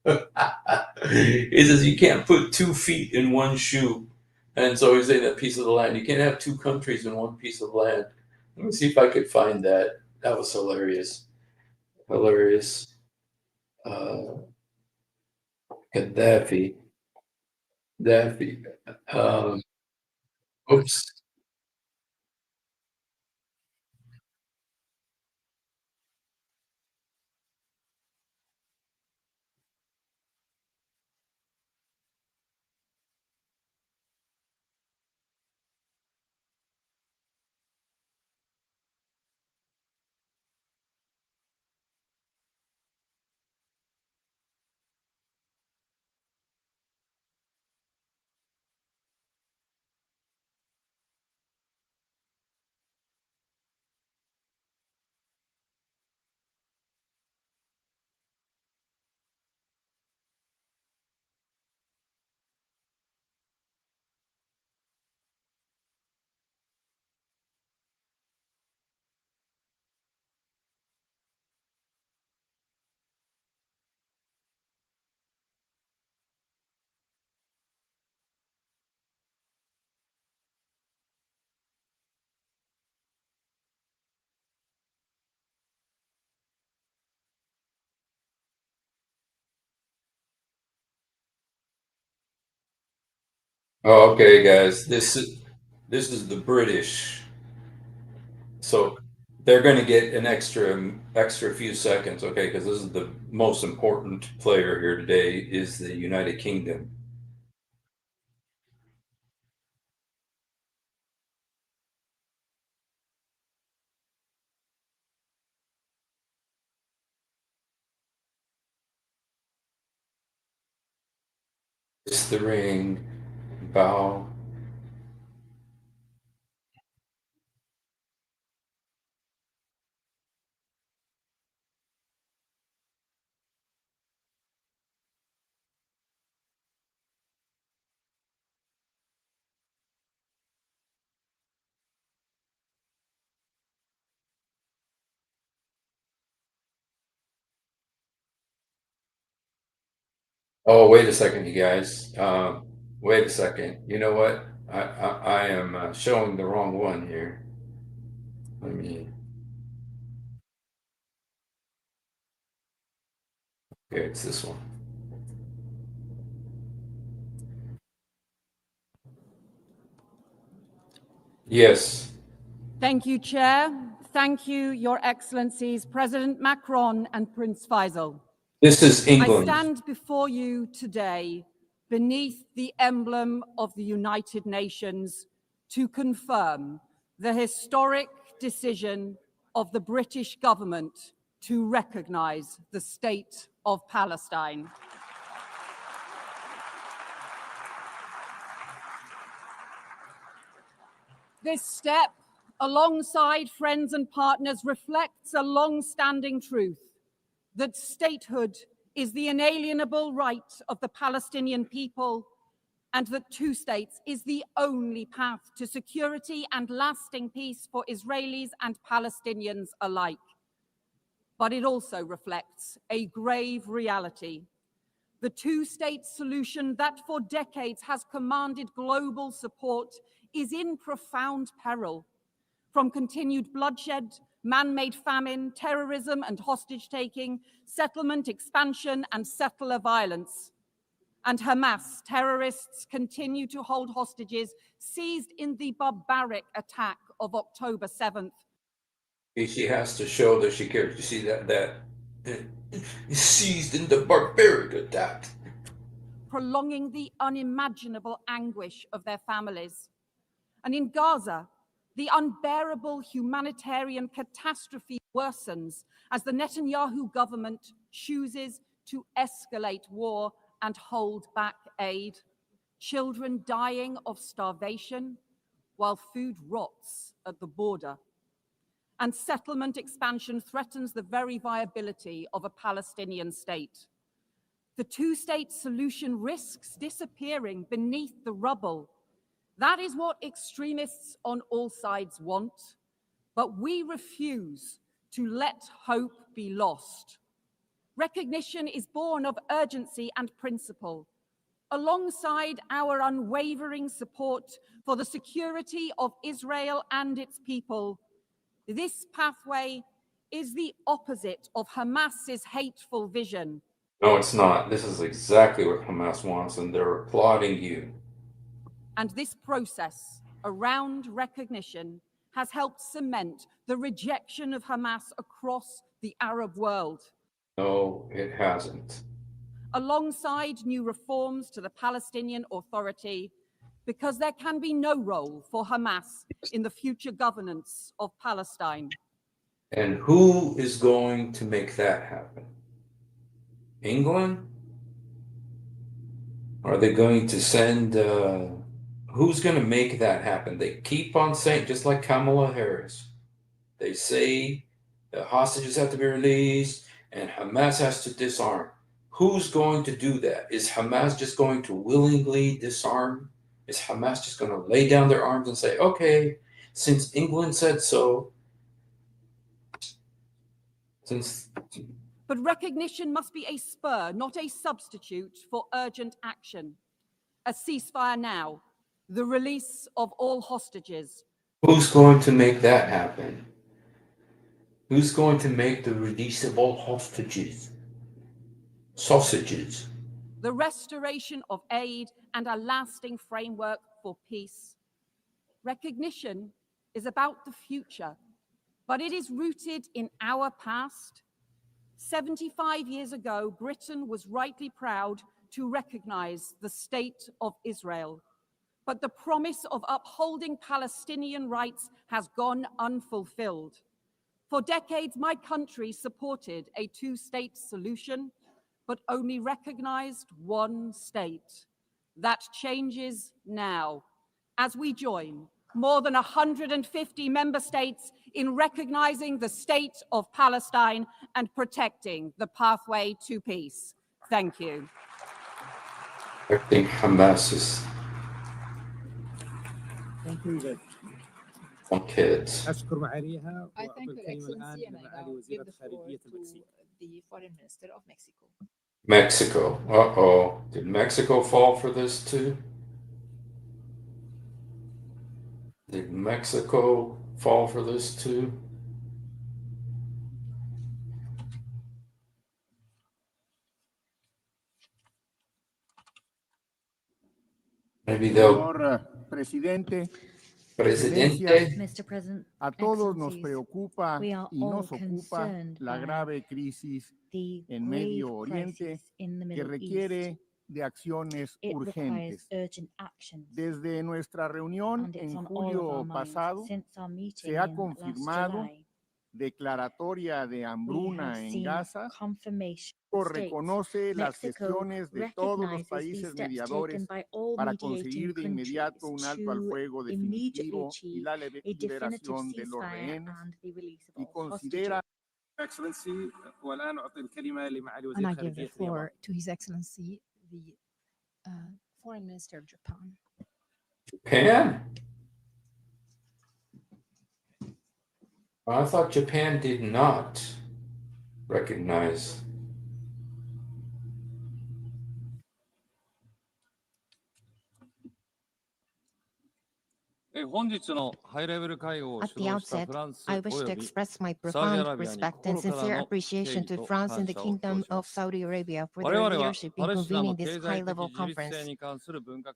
He says, you can't put 2 feet in one shoe. And so he's saying that piece of the land. You can't have 2 countries in one piece of land. Let me see if I could find that. That was hilarious. Hilarious. Gaddafi. Oops. Oh, okay, guys. This is the British. So they're going to get an extra few seconds, okay? Because this is the most important player here today is the United Kingdom. Kiss the ring, bow. Oh, wait a second, you guys. Wait a second. You know what? I am showing the wrong one here. Let me. Okay, it's this one. Yes. Thank you, Chair. Thank you, Your Excellencies, President Macron and Prince Faisal. This is England. I stand before you today beneath the emblem of the United Nations to confirm the historic decision of the British government to recognize the state of Palestine. This step, alongside friends and partners, reflects a long-standing truth that statehood is the inalienable right of the Palestinian people and that 2 states is the only path to security and lasting peace for Israelis and Palestinians alike. But it also reflects a grave reality. The 2-state solution that for decades has commanded global support is in profound peril. From continued bloodshed, man-made famine, terrorism and hostage-taking, settlement expansion and settler violence. And Hamas terrorists continue to hold hostages seized in the barbaric attack of October 7th. She has to show that she cares. You see that seized in the barbaric attack. prolonging the unimaginable anguish of their families. And in Gaza, the unbearable humanitarian catastrophe worsens as the Netanyahu government chooses to escalate war and hold back aid. Children dying of starvation while food rots at the border. And settlement expansion threatens the very viability of a Palestinian state. The two-state solution risks disappearing beneath the rubble. That is what extremists on all sides want, but we refuse to let hope be lost. Recognition is born of urgency and principle, alongside our unwavering support for the security of Israel and its people. This pathway is the opposite of Hamas's hateful vision. No, it's not. This is exactly what Hamas wants, and they're applauding you. And this process around recognition has helped cement the rejection of Hamas across the Arab world. No, it hasn't. Alongside new reforms to the Palestinian Authority, because there can be no role for Hamas in the future governance of Palestine. And who is going to make that happen? England? Are they going to send, who's going to make that happen? They keep on saying, just like Kamala Harris, they say the hostages have to be released and Hamas has to disarm. Who's going to do that? Is Hamas just going to willingly disarm? Is Hamas just going to lay down their arms and say, okay, since England said so, But recognition must be a spur, not a substitute for urgent action. A ceasefire now, the release of all hostages. Who's going to make that happen? Who's going to make the release of all hostages? Sausages. The restoration of aid and a lasting framework for peace. Recognition is about the future, but it is rooted in our past. 75 years ago, Britain was rightly proud to recognize the state of Israel. But the promise of upholding Palestinian rights has gone unfulfilled. For decades, my country supported a two-state solution, but only recognized one state. That changes now as we join more than 150 member states in recognizing the state of Palestine and protecting the pathway to peace. Thank you. I think Hamas is Thank you, Yvette. on kids. أشكر معاليها I وأعطي thank Your الكلمة الآن Excellency and I لمعالي now وزيرة give the floor خارجية to المكسيك. the Foreign Minister of Mexico. Mexico. Uh-oh. Did Mexico fall for this too? Did Mexico fall for this too? Maybe they'll. Señor presidente, Presidente. Mr. President, a todos nos Excellencies, preocupa we are y all nos ocupa concerned la by grave crisis the en grave Medio Oriente crisis in the que Middle requiere East. de acciones It requires urgentes. urgent actions. Desde nuestra reunión And it's en on all of our julio minds. pasado, Since our meeting se ha in last confirmado July, declaratoria de we hambruna have en seen Gaza. confirmation México states reconoce las Mexico gestiones de todos los recognizes these países steps mediadores taken by all para mediating conseguir de countries inmediato un alto al to fuego immediately definitivo y achieve la a definitive liberación de los ceasefire rehenes and the release of y all considera hostages. Excellency والآن أعطي الكلمة لمعالي And وزير I give the خارجية اليابان. floor to His Excellency, the Foreign Minister of Japan. Japan? I thought Japan did not recognize. At the outset, I wish to express my profound respect and sincere appreciation to France and the Kingdom of Saudi Arabia for their leadership in convening this high-level conference.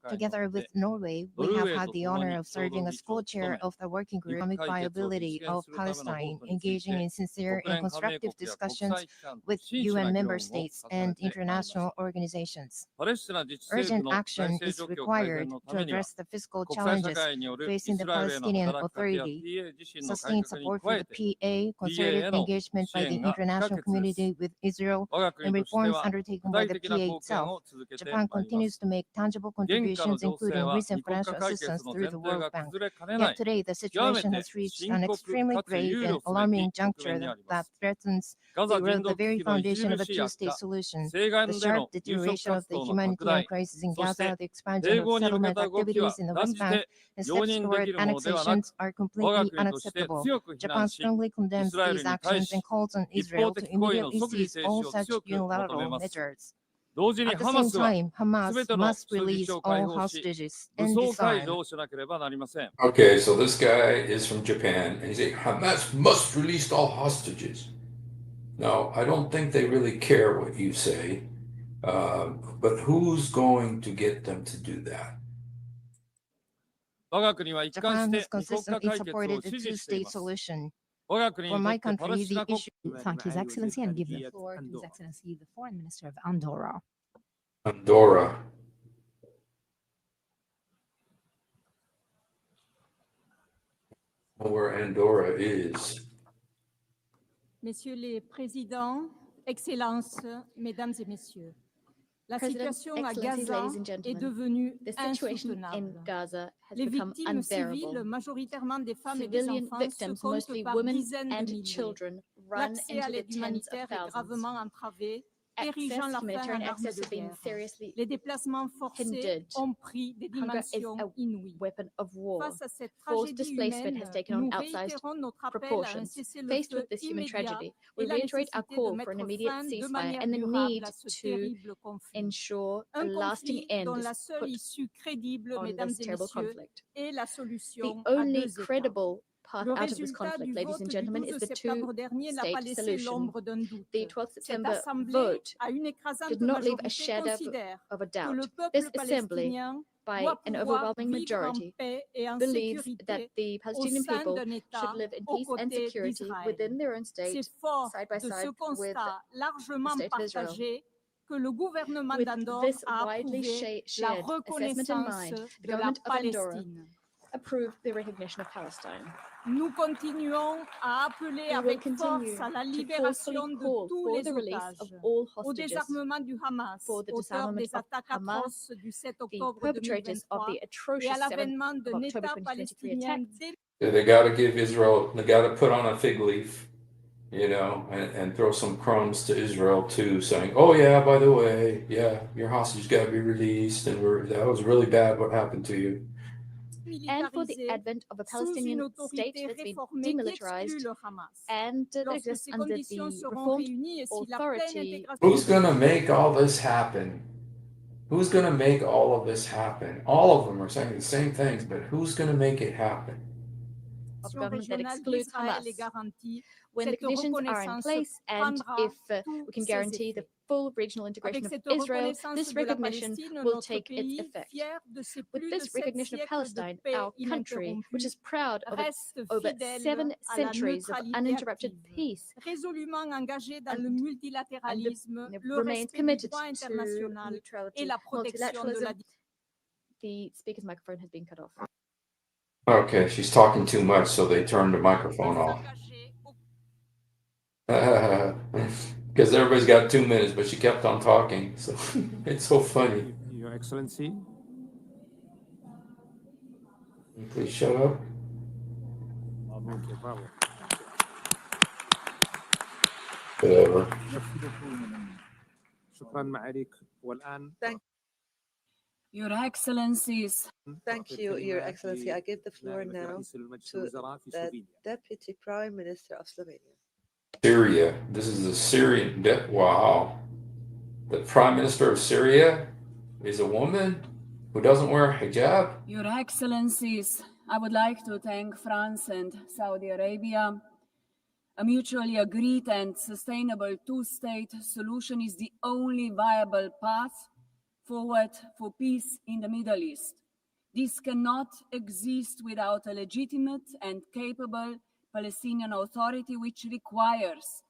Together with Norway, we have had the honor of serving as co-chair of the working group on economic viability of Palestine, engaging in sincere and constructive discussions with UN member states and international organizations. Urgent action is required to address the fiscal challenges facing the Palestinian Authority, sustain support for the PA, concerted engagement by the international community with Israel, and reforms undertaken by the PA itself. Japan continues to make tangible contributions, including recent financial assistance through the World Bank. Yet today, the situation has reached an extremely grave and alarming juncture that threatens to erode the very foundation of a two-state solution. The sharp deterioration of the humanitarian crisis in Gaza, the expansion of settlement activities in the West Bank, and steps toward annexations are completely unacceptable. Japan strongly condemns these actions and calls on Israel to immediately cease all such unilateral measures. At the same time, Hamas must release all hostages and disarm. Okay, so this guy is from Japan, and he's saying Hamas must release all hostages. Now, I don't think they really care what you say, but who's going to get them to do that? Japan has consistently supported the two-state solution. For my country, the issue... Thank His Excellency and give the floor to His Excellency, the Foreign Minister of Andorra. Andorra. Where Andorra is. Messieurs les Présidents, Excellences, Mesdames et Messieurs, la situation à Gaza est devenue insoutenable. Les victimes civiles, majoritairement des femmes et des enfants, se comptent par dizaines de milliers. L'accès à l'aide humanitaire est gravement entravé, érigeant la faim en arme de guerre. Les déplacements forcés ont pris des dimensions inouïes. Face à cette tragédie humaine, nous réitérons notre appel à un cessez-le-feu immédiat et la nécessité de mettre fin de manière durable à ce terrible conflit. Un conflit dont la seule issue crédible, mesdames et messieurs, est la solution à deux États. Le résultat du vote du 12 septembre dernier n'a pas laissé l'ombre d'un doute. Cette assemblée, à une écrasante majorité, considère que le peuple palestinien doit pouvoir vivre en paix et en sécurité au sein d'un État aux côtés d'Israël. C'est fort de ce constat largement partagé que le gouvernement d'Andorre a approuvé la reconnaissance de la Palestine. Nous continuons à appeler avec force à la libération de tous les otages, au désarmement du Hamas, auteur des attaques atroces du 7 octobre 2023 et à l'avènement d'un État palestinien. They got to give Israel, they got to put on a fig leaf, you know, and throw some crumbs to Israel too, saying, oh yeah, by the way, yeah, your hostage got to be released, and that was really bad what happened to you. And for the advent of a Palestinian state that's been demilitarized and that exists under the reformed authority. Who's going to make all this happen? Who's going to make all of this happen? All of them are saying the same things, but who's going to make it happen? Of government that excludes Hamas. When the conditions are in place and if we can guarantee the full regional integration of Israel, this recognition will take its effect. With this recognition of Palestine, our country, which is proud of its over 7 centuries of uninterrupted peace, remains committed to neutrality, multilateralism. The speaker's microphone has been cut off. Okay, she's talking too much, so they turned the microphone off. Because everybody's got 2 minutes, but she kept on talking, so it's so funny. Your Excellency. Please shut up. Whatever. Thank Your Excellencies. Thank you, Your Excellency. I give the floor now to the Deputy Prime Minister of Slovenia. Syria. This is the Syrian. Wow. The Prime Minister of Syria is a woman who doesn't wear hijab? Your Excellencies, I would like to thank France and Saudi Arabia. A mutually agreed and sustainable two-state solution is the only viable path forward for peace in the Middle East. This cannot exist without a legitimate and capable Palestinian Authority, which requires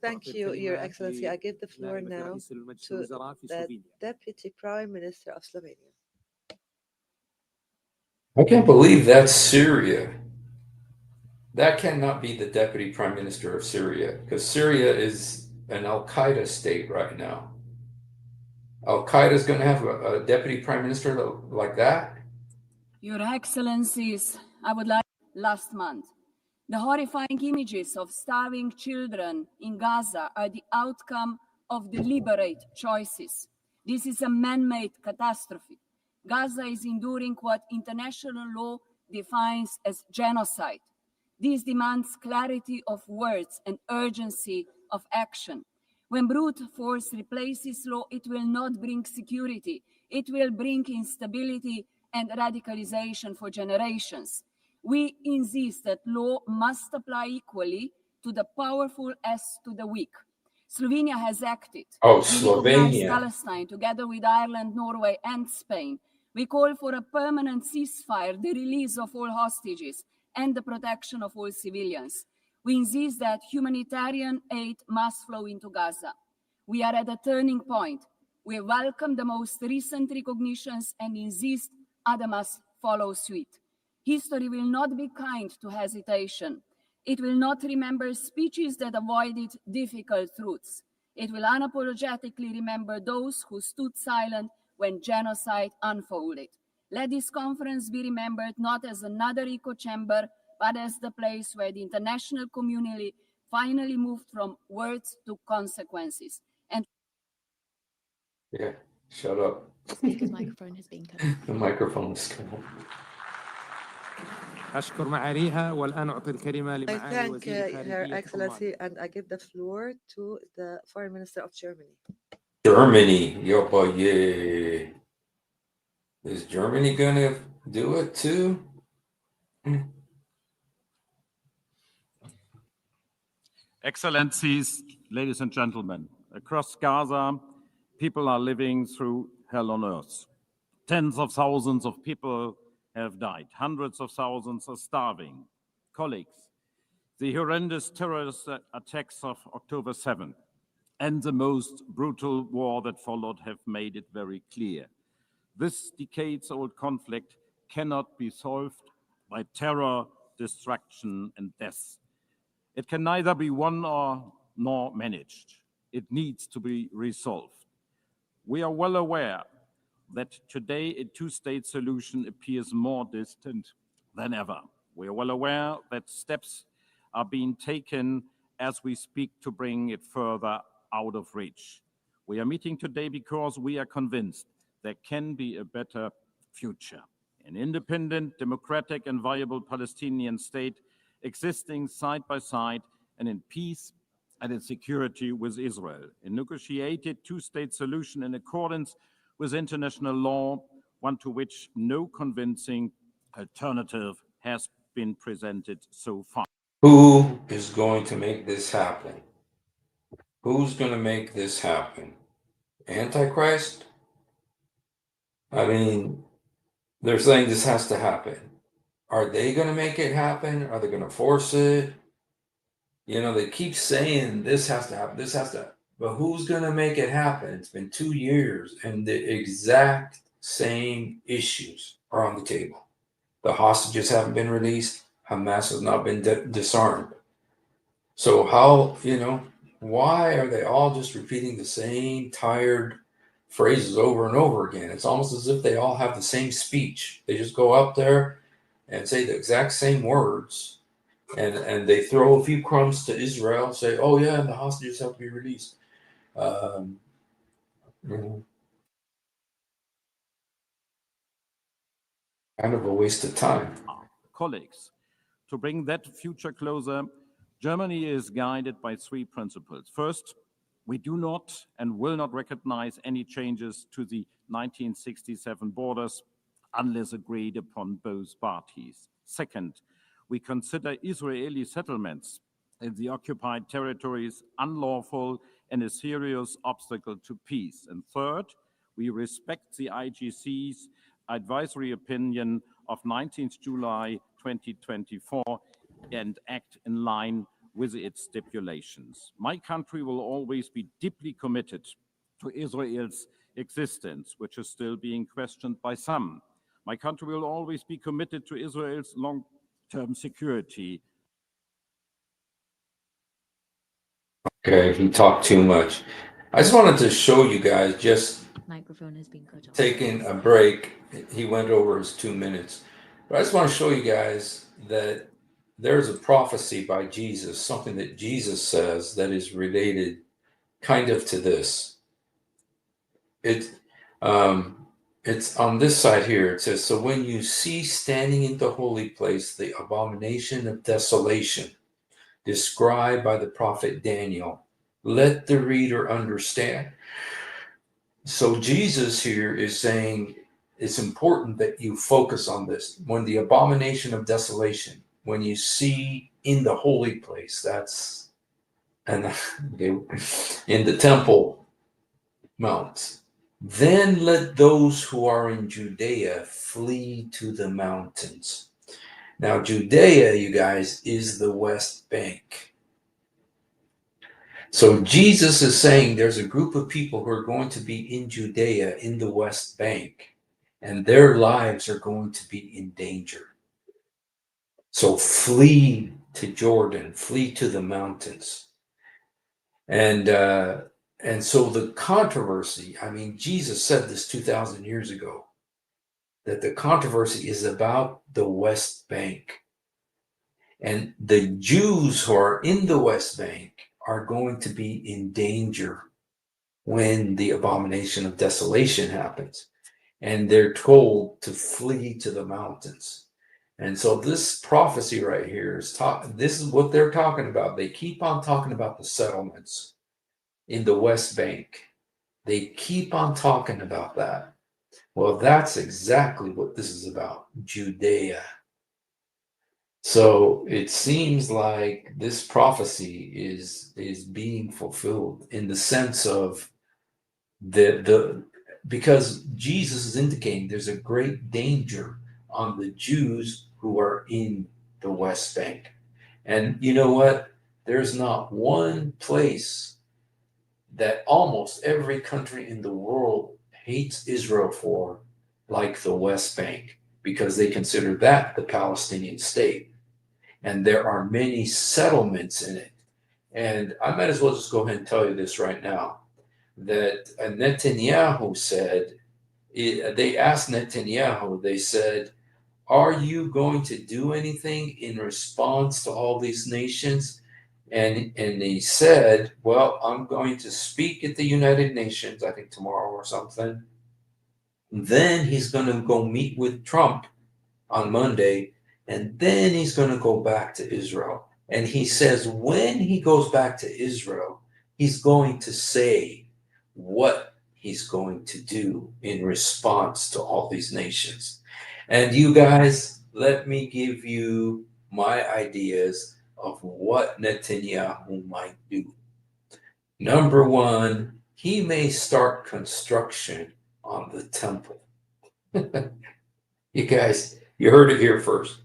Thank you, Your Excellency. I give the floor now to the Deputy Prime Minister of Slovenia. I can't believe that's Syria. That cannot be the Deputy Prime Minister of Syria, because Syria is an Al-Qaeda state right now. Al-Qaeda is going to have a Deputy Prime Minister like that? Your Excellencies, I would like last month. The horrifying images of starving children in Gaza are the outcome of deliberate choices. This is a man-made catastrophe. Gaza is enduring what international law defines as genocide. This demands clarity of words and urgency of action. When brute force replaces law, it will not bring security. It will bring instability and radicalization for generations. We insist that law must apply equally to the powerful as to the weak. Slovenia has acted. Oh, We recognize Slovenia. Palestine together with Ireland, Norway, and Spain. We call for a permanent ceasefire, the release of all hostages, and the protection of all civilians. We insist that humanitarian aid must flow into Gaza. We are at a turning point. We welcome the most recent recognitions and insist others must follow suit. History will not be kind to hesitation. It will not remember speeches that avoided difficult truths. It will unapologetically remember those who stood silent when genocide unfolded. Let this conference be remembered not as another echo chamber, but as the place where the international community finally moved from words to consequences. And Yeah, shut up. The speaker's microphone has been cut off. The microphone is cut off. أشكر معاليها والآن أعطي الكلمة I لمعالي thank وزير Her الخارجية Excellency, and I give the floor to the Foreign Minister of Germany. Germany, yo, boy, yeah. Is Germany gonna do it too? Excellencies, ladies and gentlemen, across Gaza, people are living through hell on earth. Tens of thousands of people have died. Hundreds of thousands are starving. Colleagues, the horrendous terrorist attacks of October 7th and the most brutal war that followed have made it very clear. This decades-old conflict cannot be solved by terror, destruction, and death. It can neither be won nor managed. It needs to be resolved. We are well aware that today a two-state solution appears more distant than ever. We are well aware that steps are being taken as we speak to bring it further out of reach. We are meeting today because we are convinced there can be a better future. An independent, democratic, and viable Palestinian state existing side by side and in peace and in security with Israel. A negotiated two-state solution in accordance with international law, one to which no convincing alternative has been presented so far. Who is going to make this happen? Who's going to make this happen? Antichrist? I mean, they're saying this has to happen. Are they going to make it happen? Are they going to force it? You know, they keep saying this has to happen, this has to happen. But who's going to make it happen? It's been 2 years and the exact same issues are on the table. The hostages haven't been released. Hamas has not been disarmed. So how, you know, why are they all just repeating the same tired phrases over and over again? It's almost as if they all have the same speech. They just go up there and say the exact same words. And they throw a few crumbs to Israel, say, oh yeah, the hostages have to be released. Kind of a waste of time. Colleagues, to bring that future closer, Germany is guided by 3 principles. First, We do not and will not recognize any changes to the 1967 borders unless agreed upon both parties. Second, we consider Israeli settlements in the occupied territories unlawful and a serious obstacle to peace. And third, we respect the IGC's advisory opinion of 19th July 2024 and act in line with its stipulations. My country will always be deeply committed to Israel's existence, which is still being questioned by some. My country will always be committed to Israel's long-term security. Okay, he talked too much. I just wanted to show you guys, just Microphone has been cut off. taking a break. He went over his 2 minutes. But I just want to show you guys that there's a prophecy by Jesus, something that Jesus says that is related kind of to this. It's on this side here. It says, so when you see standing in the holy place the abomination of desolation described by the prophet Daniel, let the reader understand. So Jesus here is saying it's important that you focus on this. When the abomination of desolation, when you see in the holy place, that's in the Temple Mount, then let those who are in Judea flee to the mountains. Now, Judea, you guys, is the West Bank. So Jesus is saying there's a group of people who are going to be in Judea, in the West Bank, and their lives are going to be in danger. So flee to Jordan, flee to the mountains. And so the controversy, I mean, Jesus said this 2,000 years ago, that the controversy is about the West Bank. And the Jews who are in the West Bank are going to be in danger when the abomination of desolation happens. And they're told to flee to the mountains. And so this prophecy right here is this is what they're talking about. They keep on talking about the settlements in the West Bank. They keep on talking about that. Well, that's exactly what this is about, Judea. So it seems like this prophecy is being fulfilled in the sense of because Jesus is indicating there's a great danger on the Jews who are in the West Bank. And you know what? There's not one place that almost every country in the world hates Israel for like the West Bank, because they consider that the Palestinian state. And there are many settlements in it. And I might as well just go ahead and tell you this right now, that Netanyahu said, they asked Netanyahu, they said, are you going to do anything in response to all these nations? And he said, well, I'm going to speak at the United Nations, I think tomorrow or something. Then he's going to go meet with Trump on Monday, and then he's going to go back to Israel. And he says when he goes back to Israel, he's going to say what he's going to do in response to all these nations. And you guys, let me give you my ideas of what Netanyahu might do. Number one, he may start construction on the temple. You guys, you heard it here first.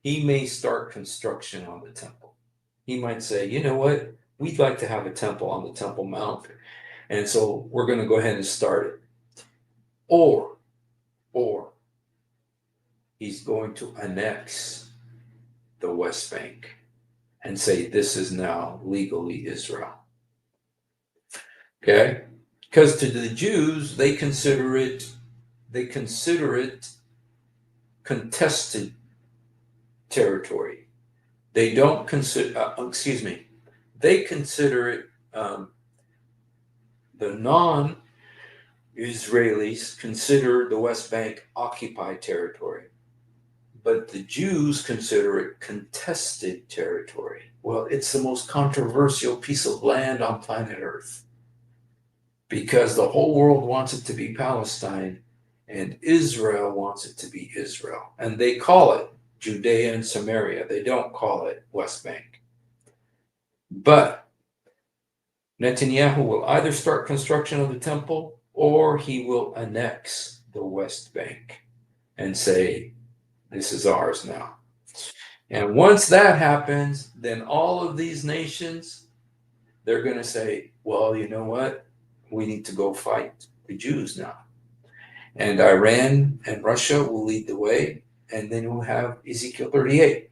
He may start construction on the temple. He might say, you know what? We'd like to have a temple on the Temple Mount. And so we're going to go ahead and start it. Or he's going to annex the West Bank and say this is now legally Israel. Okay? Because to the Jews, they consider it contested territory. They don't consider, they consider it, the non-Israelis consider the West Bank occupied territory. but the Jews consider it contested territory. Well, it's the most controversial piece of land on planet Earth because the whole world wants it to be Palestine and Israel wants it to be Israel. And they call it Judea and Samaria. They don't call it West Bank. But Netanyahu will either start construction of the temple or he will annex the West Bank and say, this is ours now. And once that happens, then all of these nations, they're going to say, well, you know what? We need to go fight the Jews now. And Iran and Russia will lead the way, and then we'll have Ezekiel 38.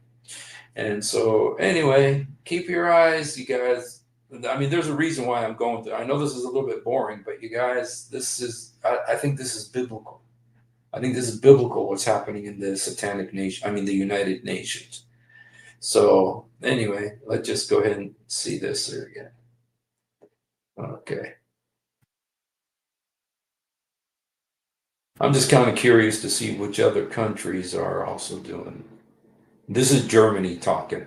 And so anyway, keep your eyes, you guys. I mean, there's a reason why I'm going through. I know this is a little bit boring, but you guys, I think this is biblical. I think this is biblical what's happening in the Satanic Nation, the United Nations. So anyway, let's just go ahead and see this here again. Okay. I'm just kind of curious to see which other countries are also doing. This is Germany talking.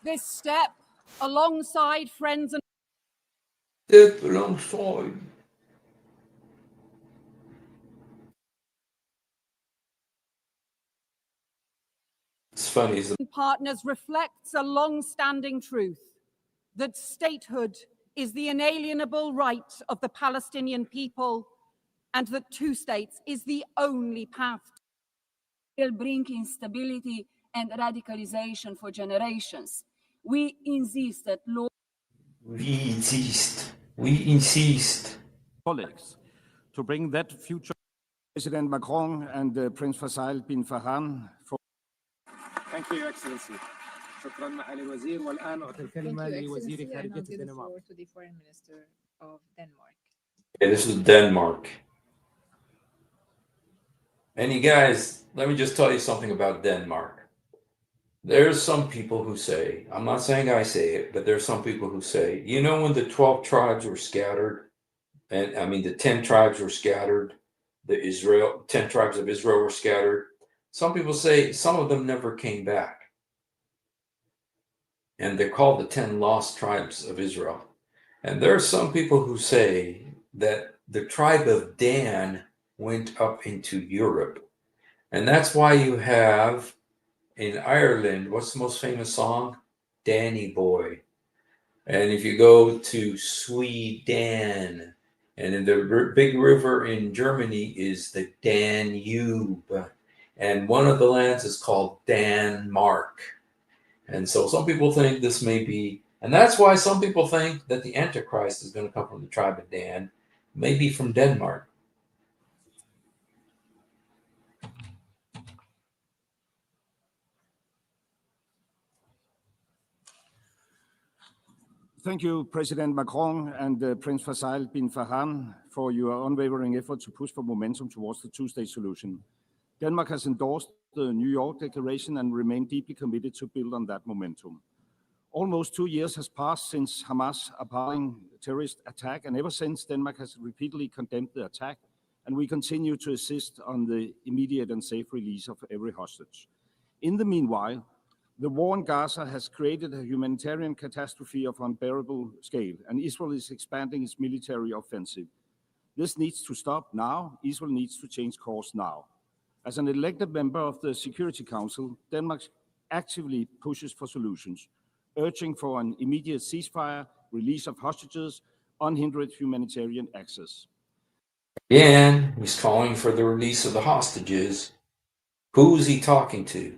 This step, alongside friends and Step alongside. It's funny. partners reflects a long-standing truth that statehood is the inalienable right of the Palestinian people and that two states is the only path. Will bring instability and radicalization for generations. We insist that law. We insist. Colleagues, to bring that future. President Macron and Prince Faisal bin Farhan. Thank you, Your Excellency. شكرا معالي الوزير والآن أعطي الكلمة لوزير خارجية الدنمارك. Okay, this is Denmark. And you guys, let me just tell you something about Denmark. There's some people who say, I'm not saying I say it, but there's some people who say, you know, when the 12 tribes were scattered, and the 10 tribes were scattered, 10 tribes of Israel were scattered. Some people say some of them never came back. And they're called the 10 lost tribes of Israel. And there are some people who say that the tribe of Dan went up into Europe. And that's why you have in Ireland, what's the most famous song? Danny Boy. And if you go to Sweden, and in the big river in Germany is the Danube. And one of the lands is called Denmark. And so some people think this may be, and that's why some people think that the Antichrist is going to come from the tribe of Dan, maybe from Denmark. Thank you, President Macron and Prince Faisal bin Farhan, for your unwavering effort to push for momentum towards the two-state solution. Denmark has endorsed the New York Declaration and remained deeply committed to build on that momentum. Almost 2 years has passed since Hamas' appalling terrorist attack, and ever since, Denmark has repeatedly condemned the attack, and we continue to insist on the immediate and safe release of every hostage. In the meanwhile, the war in Gaza has created a humanitarian catastrophe of unbearable scale, and Israel is expanding its military offensive. This needs to stop now. Israel needs to change course now. As an elected member of the Security Council, Denmark actively pushes for solutions, urging for an immediate ceasefire, release of hostages, unhindered humanitarian access. Again, he's calling for the release of the hostages. Who is he talking to?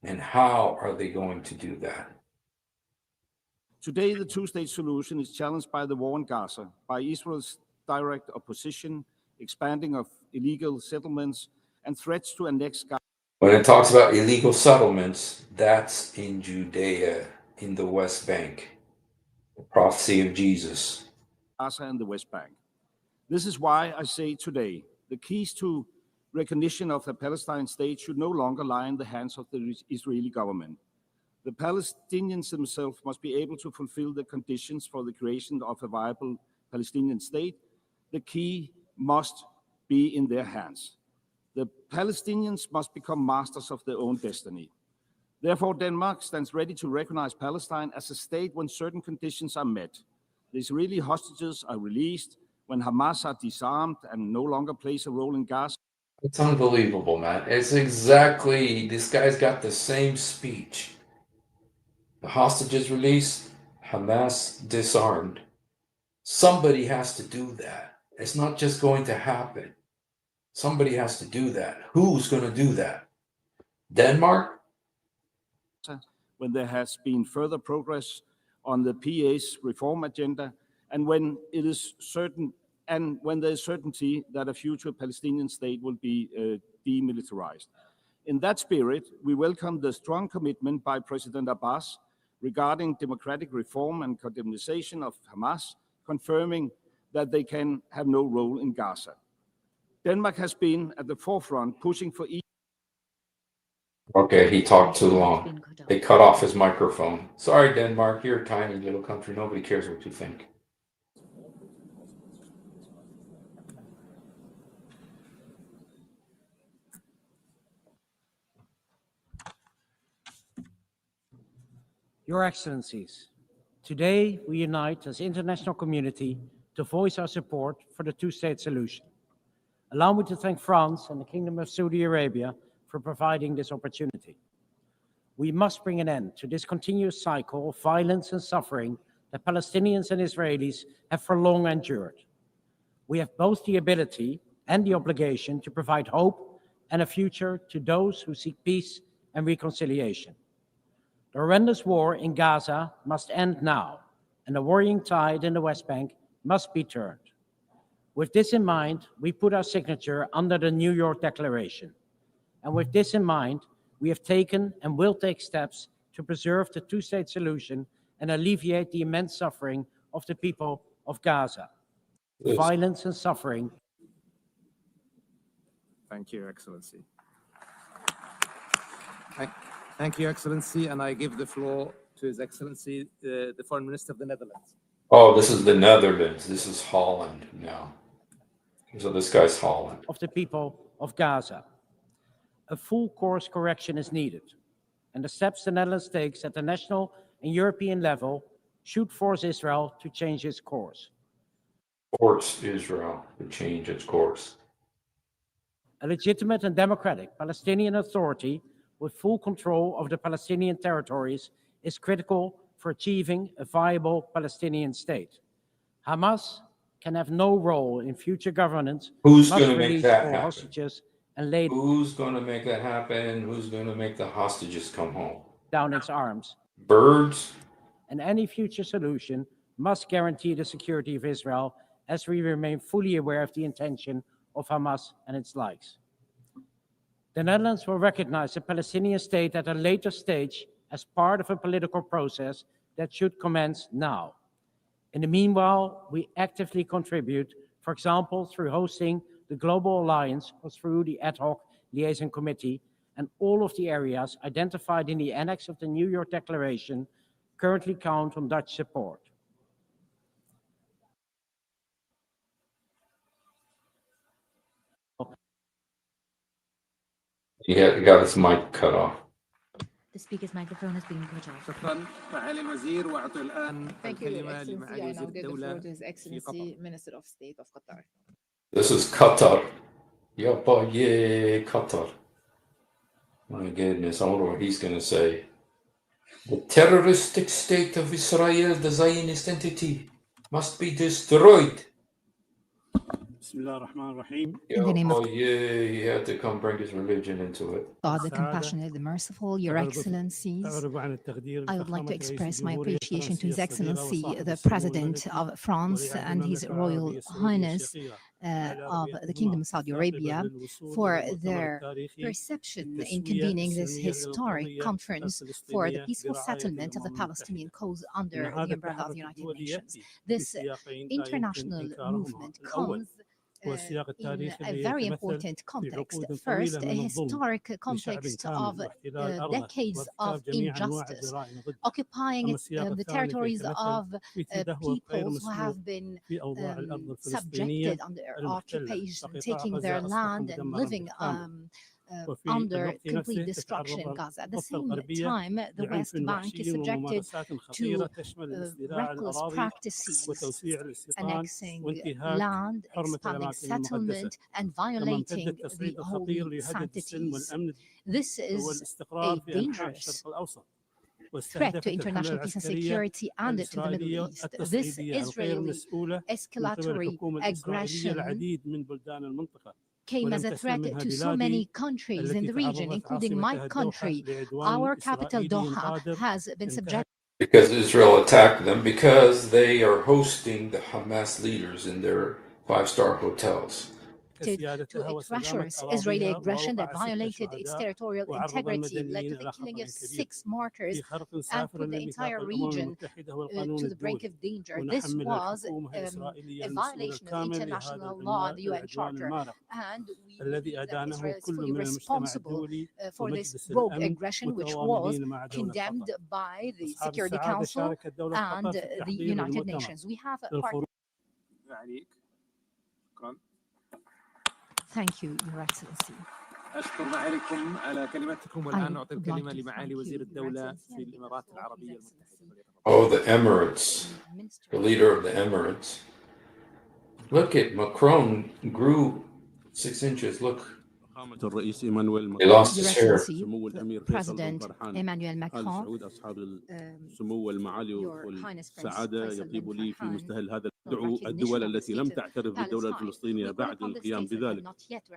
And how are they going to do that? Today, the two-state solution is challenged by the war in Gaza, by Israel's direct opposition, expanding of illegal settlements, and threats to annex Gaza. When it talks about illegal settlements, that's in Judea, in the West Bank, the prophecy of Jesus. Gaza and the West Bank. This is why I say today, the keys to recognition of a Palestinian state should no longer lie in the hands of the Israeli government. The Palestinians themselves must be able to fulfill the conditions for the creation of a viable Palestinian state. The key must be in their hands. The Palestinians must become masters of their own destiny. Therefore, Denmark stands ready to recognize Palestine as a state when certain conditions are met. The Israeli hostages are released, when Hamas are disarmed and no longer plays a role in Gaza. It's unbelievable, man. It's exactly, this guy's got the same speech. The hostages released, Hamas disarmed. Somebody has to do that. It's not just going to happen. Somebody has to do that. Who's going to do that? Denmark? When there has been further progress on the PA's reform agenda, and when it is certain, and when there is certainty that a future Palestinian state will be demilitarized. In that spirit, we welcome the strong commitment by President Abbas regarding democratic reform and condemnation of Hamas, confirming that they can have no role in Gaza. Denmark has been at the forefront pushing for each. Okay, he talked too long. They cut off his microphone. Sorry, Denmark, you're a tiny little country. Nobody cares what you think. Your Excellencies, today we unite as international community to voice our support for the two-state solution. Allow me to thank France and the Kingdom of Saudi Arabia for providing this opportunity. We must bring an end to this continuous cycle of violence and suffering that Palestinians and Israelis have for long endured. We have both the ability and the obligation to provide hope and a future to those who seek peace and reconciliation. The horrendous war in Gaza must end now, and the worrying tide in the West Bank must be turned. With this in mind, we put our signature under the New York Declaration. And with this in mind, we have taken and will take steps to preserve the two-state solution and alleviate the immense suffering of the people of Gaza. Yes. Violence and suffering. Thank you, Excellency. Thank you, Excellency, and I give the floor to His Excellency, the Foreign Minister of the Netherlands. Oh, this is the Netherlands. This is Holland now. So this guy's Holland. Of the people of Gaza. A full course correction is needed, and the steps the Netherlands takes at the national and European level should force Israel to change its course. Force Israel to change its course. A legitimate and democratic Palestinian Authority with full control of the Palestinian territories is critical for achieving a viable Palestinian state. Hamas can have no role in future governance. Who's going to make that happen? Hostages and lay Who's going to make that happen? Who's going to make the hostages come home? down its arms. Birds? And any future solution must guarantee the security of Israel, as we remain fully aware of the intention of Hamas and its likes. The Netherlands will recognize the Palestinian state at a later stage as part of a political process that should commence now. In the meanwhile, we actively contribute, for example, through hosting the Global Alliance or through the Ad Hoc Liaison Committee, and all of the areas identified in the annex of the New York Declaration currently count on Dutch support. He got his mic cut off. The speaker's microphone has been cut off. شكرا معالي الوزير وأعطي الآن Thank you, Your الكلمة Excellency. لمعالي I now وزير give the الدولة floor to His في Excellency, قطر. Minister of State of Qatar. This is Qatar. Yapa, yeah, Qatar. My goodness, I wonder what he's going to say. The terroristic state of Israel, the Zionist entity, must be destroyed. In the name of yeah, he had to come bring his religion into it. God, the compassionate, the merciful, Your Excellencies, I would like to express my appreciation to His Excellency, the President of France and His Royal Highness of the Kingdom of Saudi Arabia for their perception in convening this historic conference for the peaceful settlement of the Palestinian cause under the umbrella of the United Nations. This international movement comes in a very important context. First, a historic context of decades of injustice, occupying the territories of peoples who have been subjected under occupation, taking their land and living under complete destruction in Gaza. At the same time, the West Bank is subjected to reckless practices, annexing land, expanding settlement, and violating the holy sanctities. This is a dangerous threat to international peace and security and to the Middle East. This Israeli escalatory aggression came as a threat to so many countries in the region, including my country. Our capital, Doha, has been subjected. Because Israel attacked them because they are hosting the Hamas leaders in their five-star hotels. To a treacherous Israeli aggression that violated its territorial integrity, led to the killing of 6 martyrs, and put the entire region to the brink of danger. This was a violation of international law and the UN Charter, and we believe that Israel is fully responsible for this rogue aggression, which was condemned by the Security Council and the United Nations. We have a part. Thank you, Your Excellency. أشكر معاليكم على كلمتكم والآن أعطي الكلمة لمعالي وزير الدولة في الإمارات العربية المتحدة. Oh, the Emirates, the leader of the Emirates. Look at Macron grew 6 inches. Look. الرئيس إيمانويل He lost his hair. سمو الأمير President Emmanuel Macron, سعود أصحاب السمو والمعالي والسعادة يطيب لي في مستهل هذا تدعو الدول التي لم تعترف بالدولة الفلسطينية بعد القيام بذلك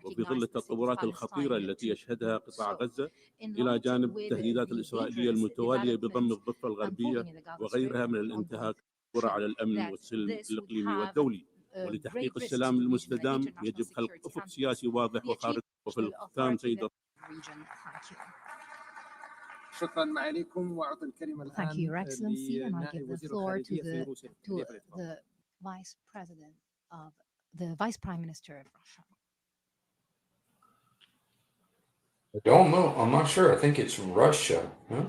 وفي ظل التطورات الخطيرة التي يشهدها قطاع غزة إلى جانب التهديدات الإسرائيلية المتوالية بضم الضفة الغربية وغيرها من الانتهاك على الأمن والسلم الإقليمي والدولي. ولتحقيق السلام المستدام يجب خلق أفق سياسي واضح وخارج وفي الختام سيد. شكرا معاليكم وأعطي الكلمة الآن. Thank you, Your Excellency, and I give the floor to the Vice President of the Vice Prime Minister of Russia. I don't know. I'm not sure. I think it's Russia. Huh?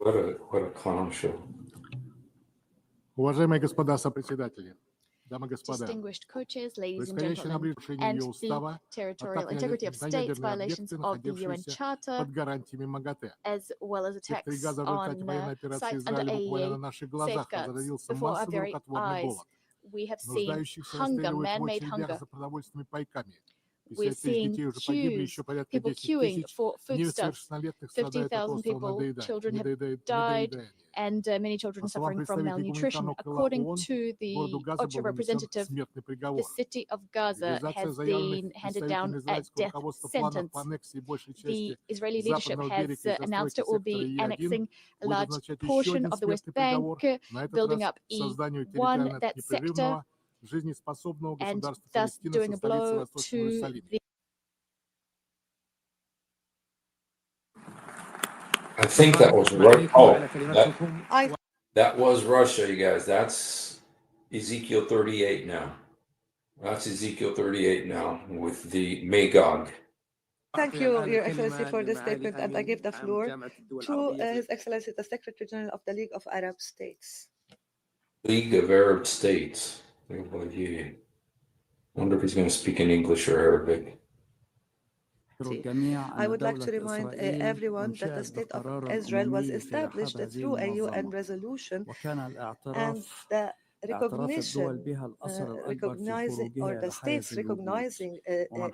What a clown show. Уважаемые господа сопредседатели, дамы и господа, Distinguished co-chairs, ladies and происходящее gentlemen, нарушение and ее устава, the territorial integrity of states, violations of the UN Charter, под гарантиями МАГАТЭ. as well as attacks Газа в результате военной on операции sites under Израиля буквально на AEA наших глазах safeguards разразился before our массовый very рукотворный eyes. голод. We have seen Нуждающихся hunger, расстреливают в man-made очередях hunger. за продовольственными пайками. We're 50 тысяч seeing детей уже погибли, еще порядка people 10 queuing тысяч for foodstuffs. несовершеннолетних страдают от 50,000 острого people, children have died, and many children suffering from malnutrition. According to the OCHA representative, the city of Gaza has been handed down a death sentence. The Israeli leadership has announced it will be annexing a large portion of the West Bank, building up E1, that sector, and thus doing a blow to the. I think that was Russia. Oh, that was Russia, you guys. That's Ezekiel 38 now. That's Ezekiel 38 now with the Magog. Thank you, Your Excellency, for this statement, and I give the floor to His Excellency, the Secretary General of the League of Arab States. League of Arab States. Wonder if he's going to speak in English or Arabic. I would like to remind everyone that the State of Israel was established through a UN resolution, and the recognition, recognizing, or the states recognizing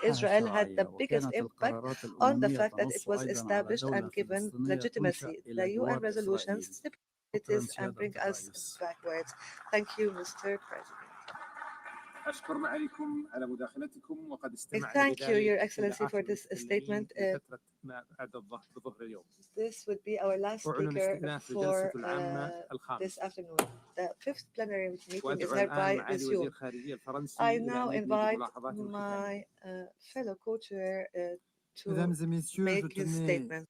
Israel had the biggest impact on the fact that it was established and given legitimacy. The UN resolutions stipulate this and bring us backwards. Thank you, Mr. President. أشكر معاليكم على مداخلتكم وقد استمعنا Thank you, Your Excellency, for this statement. This would be our last speaker for this afternoon. The fifth plenary meeting is hereby resumed. I now invite my fellow co-chair to make his statement.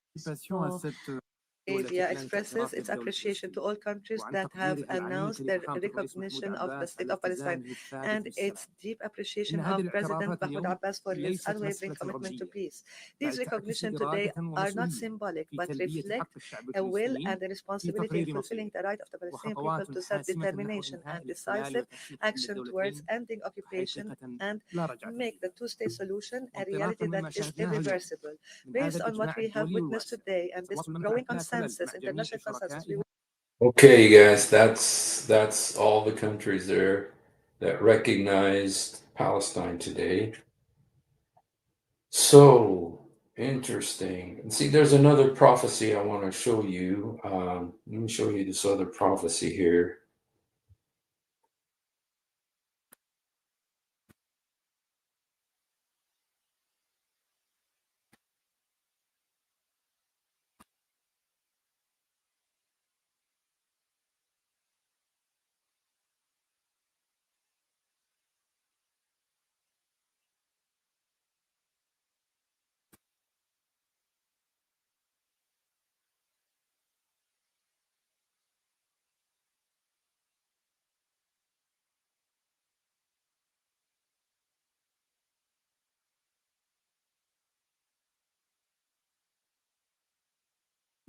Arabia expresses its appreciation to all countries that have announced their recognition of the State of Palestine and its deep appreciation of President Mahmoud Abbas for his unwavering commitment to peace. These recognitions today are not symbolic but reflect a will and a responsibility in fulfilling the right of the Palestinian people to self-determination and decisive action towards ending occupation and make the two-state solution a reality that is irreversible. Based on what we have witnessed today and this growing consensus, international consensus, Okay, guys, that's all the countries there that recognized Palestine today. So interesting. And see, there's another prophecy I want to show you. Let me show you this other prophecy here.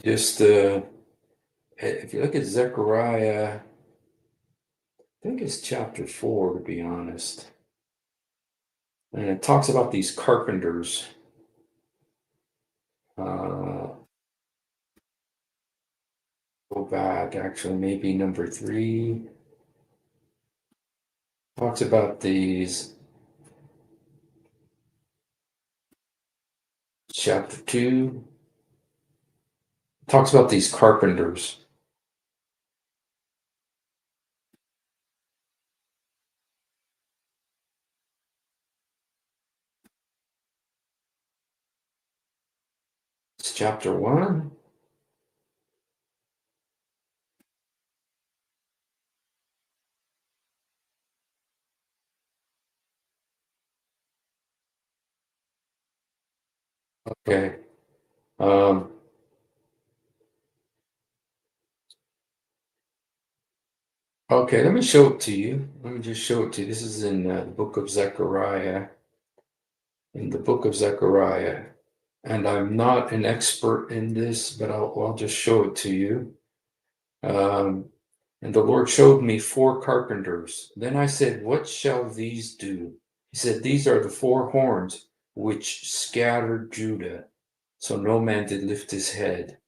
Just if you look at Zechariah, I think it's chapter 4, to be honest. And it talks about these carpenters. Go back, actually, maybe number 3. Talks about these. Chapter 2. Talks about these carpenters. It's chapter 1. Okay. Okay, let me show it to you. Let me just show it to you. This is in the book of Zechariah. In the book of Zechariah. And I'm not an expert in this, but I'll just show it to you. And the Lord showed me 4 carpenters. Then I said, what shall these do? He said, these are the 4 horns which scattered Judah, so no man did lift his head.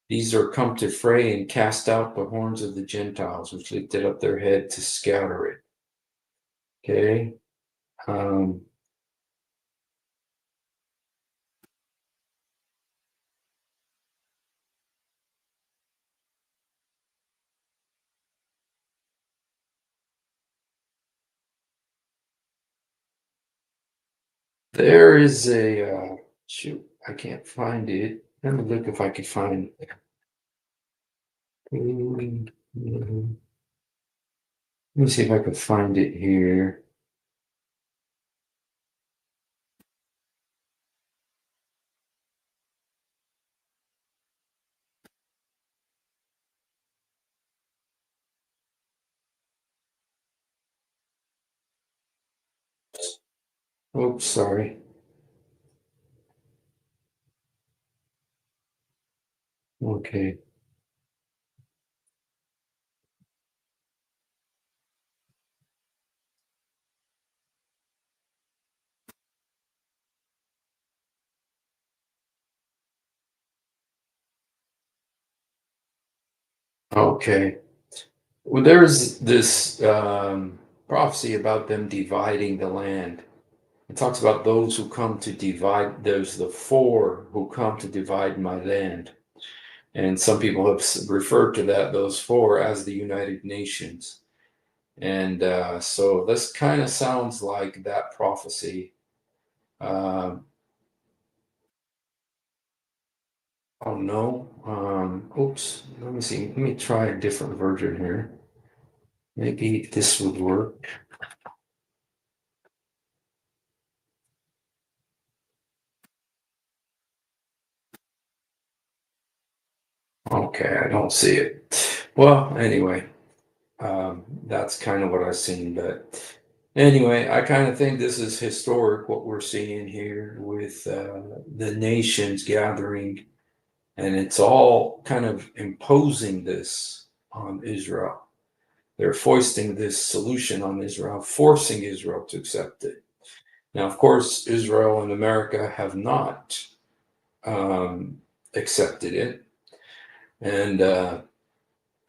These are come to fray and cast out the horns of the Gentiles, which lifted up their head to scatter it. Okay. There is a shoot, I can't find it. Let me look if I can find it. Let me see if I can find it here. Oops, sorry. Okay. Okay. Well, there's this prophecy about them dividing the land. It talks about those who come to divide. There's the 4 who come to divide my land. And some people have referred to those 4 as the United Nations. And so this kind of sounds like that prophecy. Oh no. Oops. Let me see. Let me try a different version here. Maybe this would work. Okay, I don't see it. Well, anyway, that's kind of what I've seen. But anyway, I kind of think this is historic, what we're seeing here with the nations gathering. And it's all kind of imposing this on Israel. They're foisting this solution on Israel, forcing Israel to accept it. Now, of course, Israel and America have not accepted it. And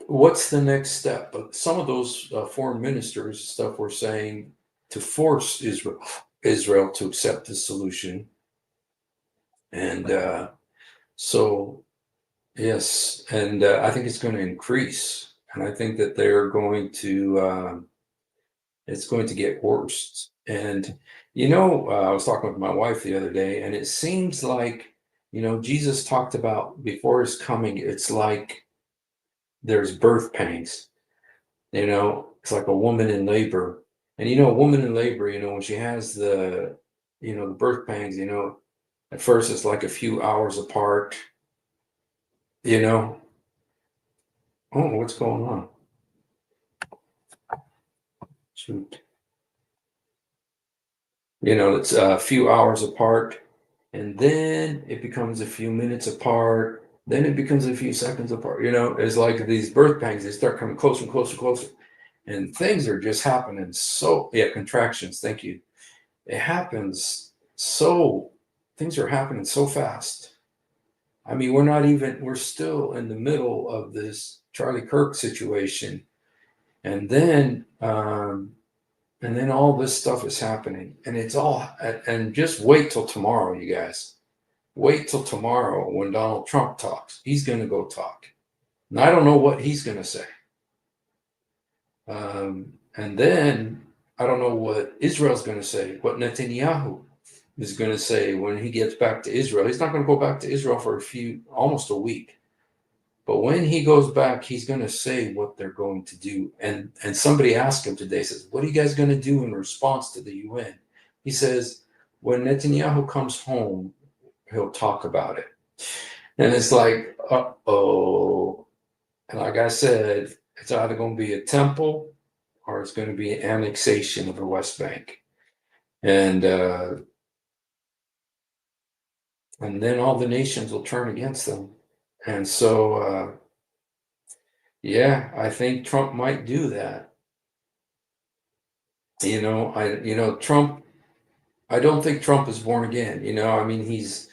what's the next step? But some of those foreign ministers stuff were saying to force Israel to accept the solution. And so, yes, and I think it's going to increase. And I think that they're going to, it's going to get worse. And, you know, I was talking with my wife the other day, and it seems like, you know, Jesus talked about before his coming, it's like there's birth pangs. You know, it's like a woman in labor. And, you know, a woman in labor, you know, when she has the, you know, the birth pangs, you know, at first it's like a few hours apart, you know. Oh, what's going on? Shoot. You know, it's a few hours apart, and then it becomes a few minutes apart, then it becomes a few seconds apart. You know, it's like these birth pangs, they start coming closer and closer and closer. And things are just happening contractions, thank you. It happens things are happening so fast. I mean, we're still in the middle of this Charlie Kirk situation. And then all this stuff is happening, and it's all, and just wait till tomorrow, you guys. Wait till tomorrow when Donald Trump talks. He's going to go talk. And I don't know what he's going to say. And then I don't know what Israel's going to say, what Netanyahu is going to say when he gets back to Israel. He's not going to go back to Israel for almost a week. But when he goes back, he's going to say what they're going to do. And somebody asked him today, says, what are you guys going to do in response to the UN? He says, when Netanyahu comes home, he'll talk about it. And it's like, uh-oh. And like I said, it's either going to be a temple or it's going to be an annexation of the West Bank. And then all the nations will turn against them. And so, yeah, I think Trump might do that. Trump, I don't think Trump is born again. You know, I mean, he's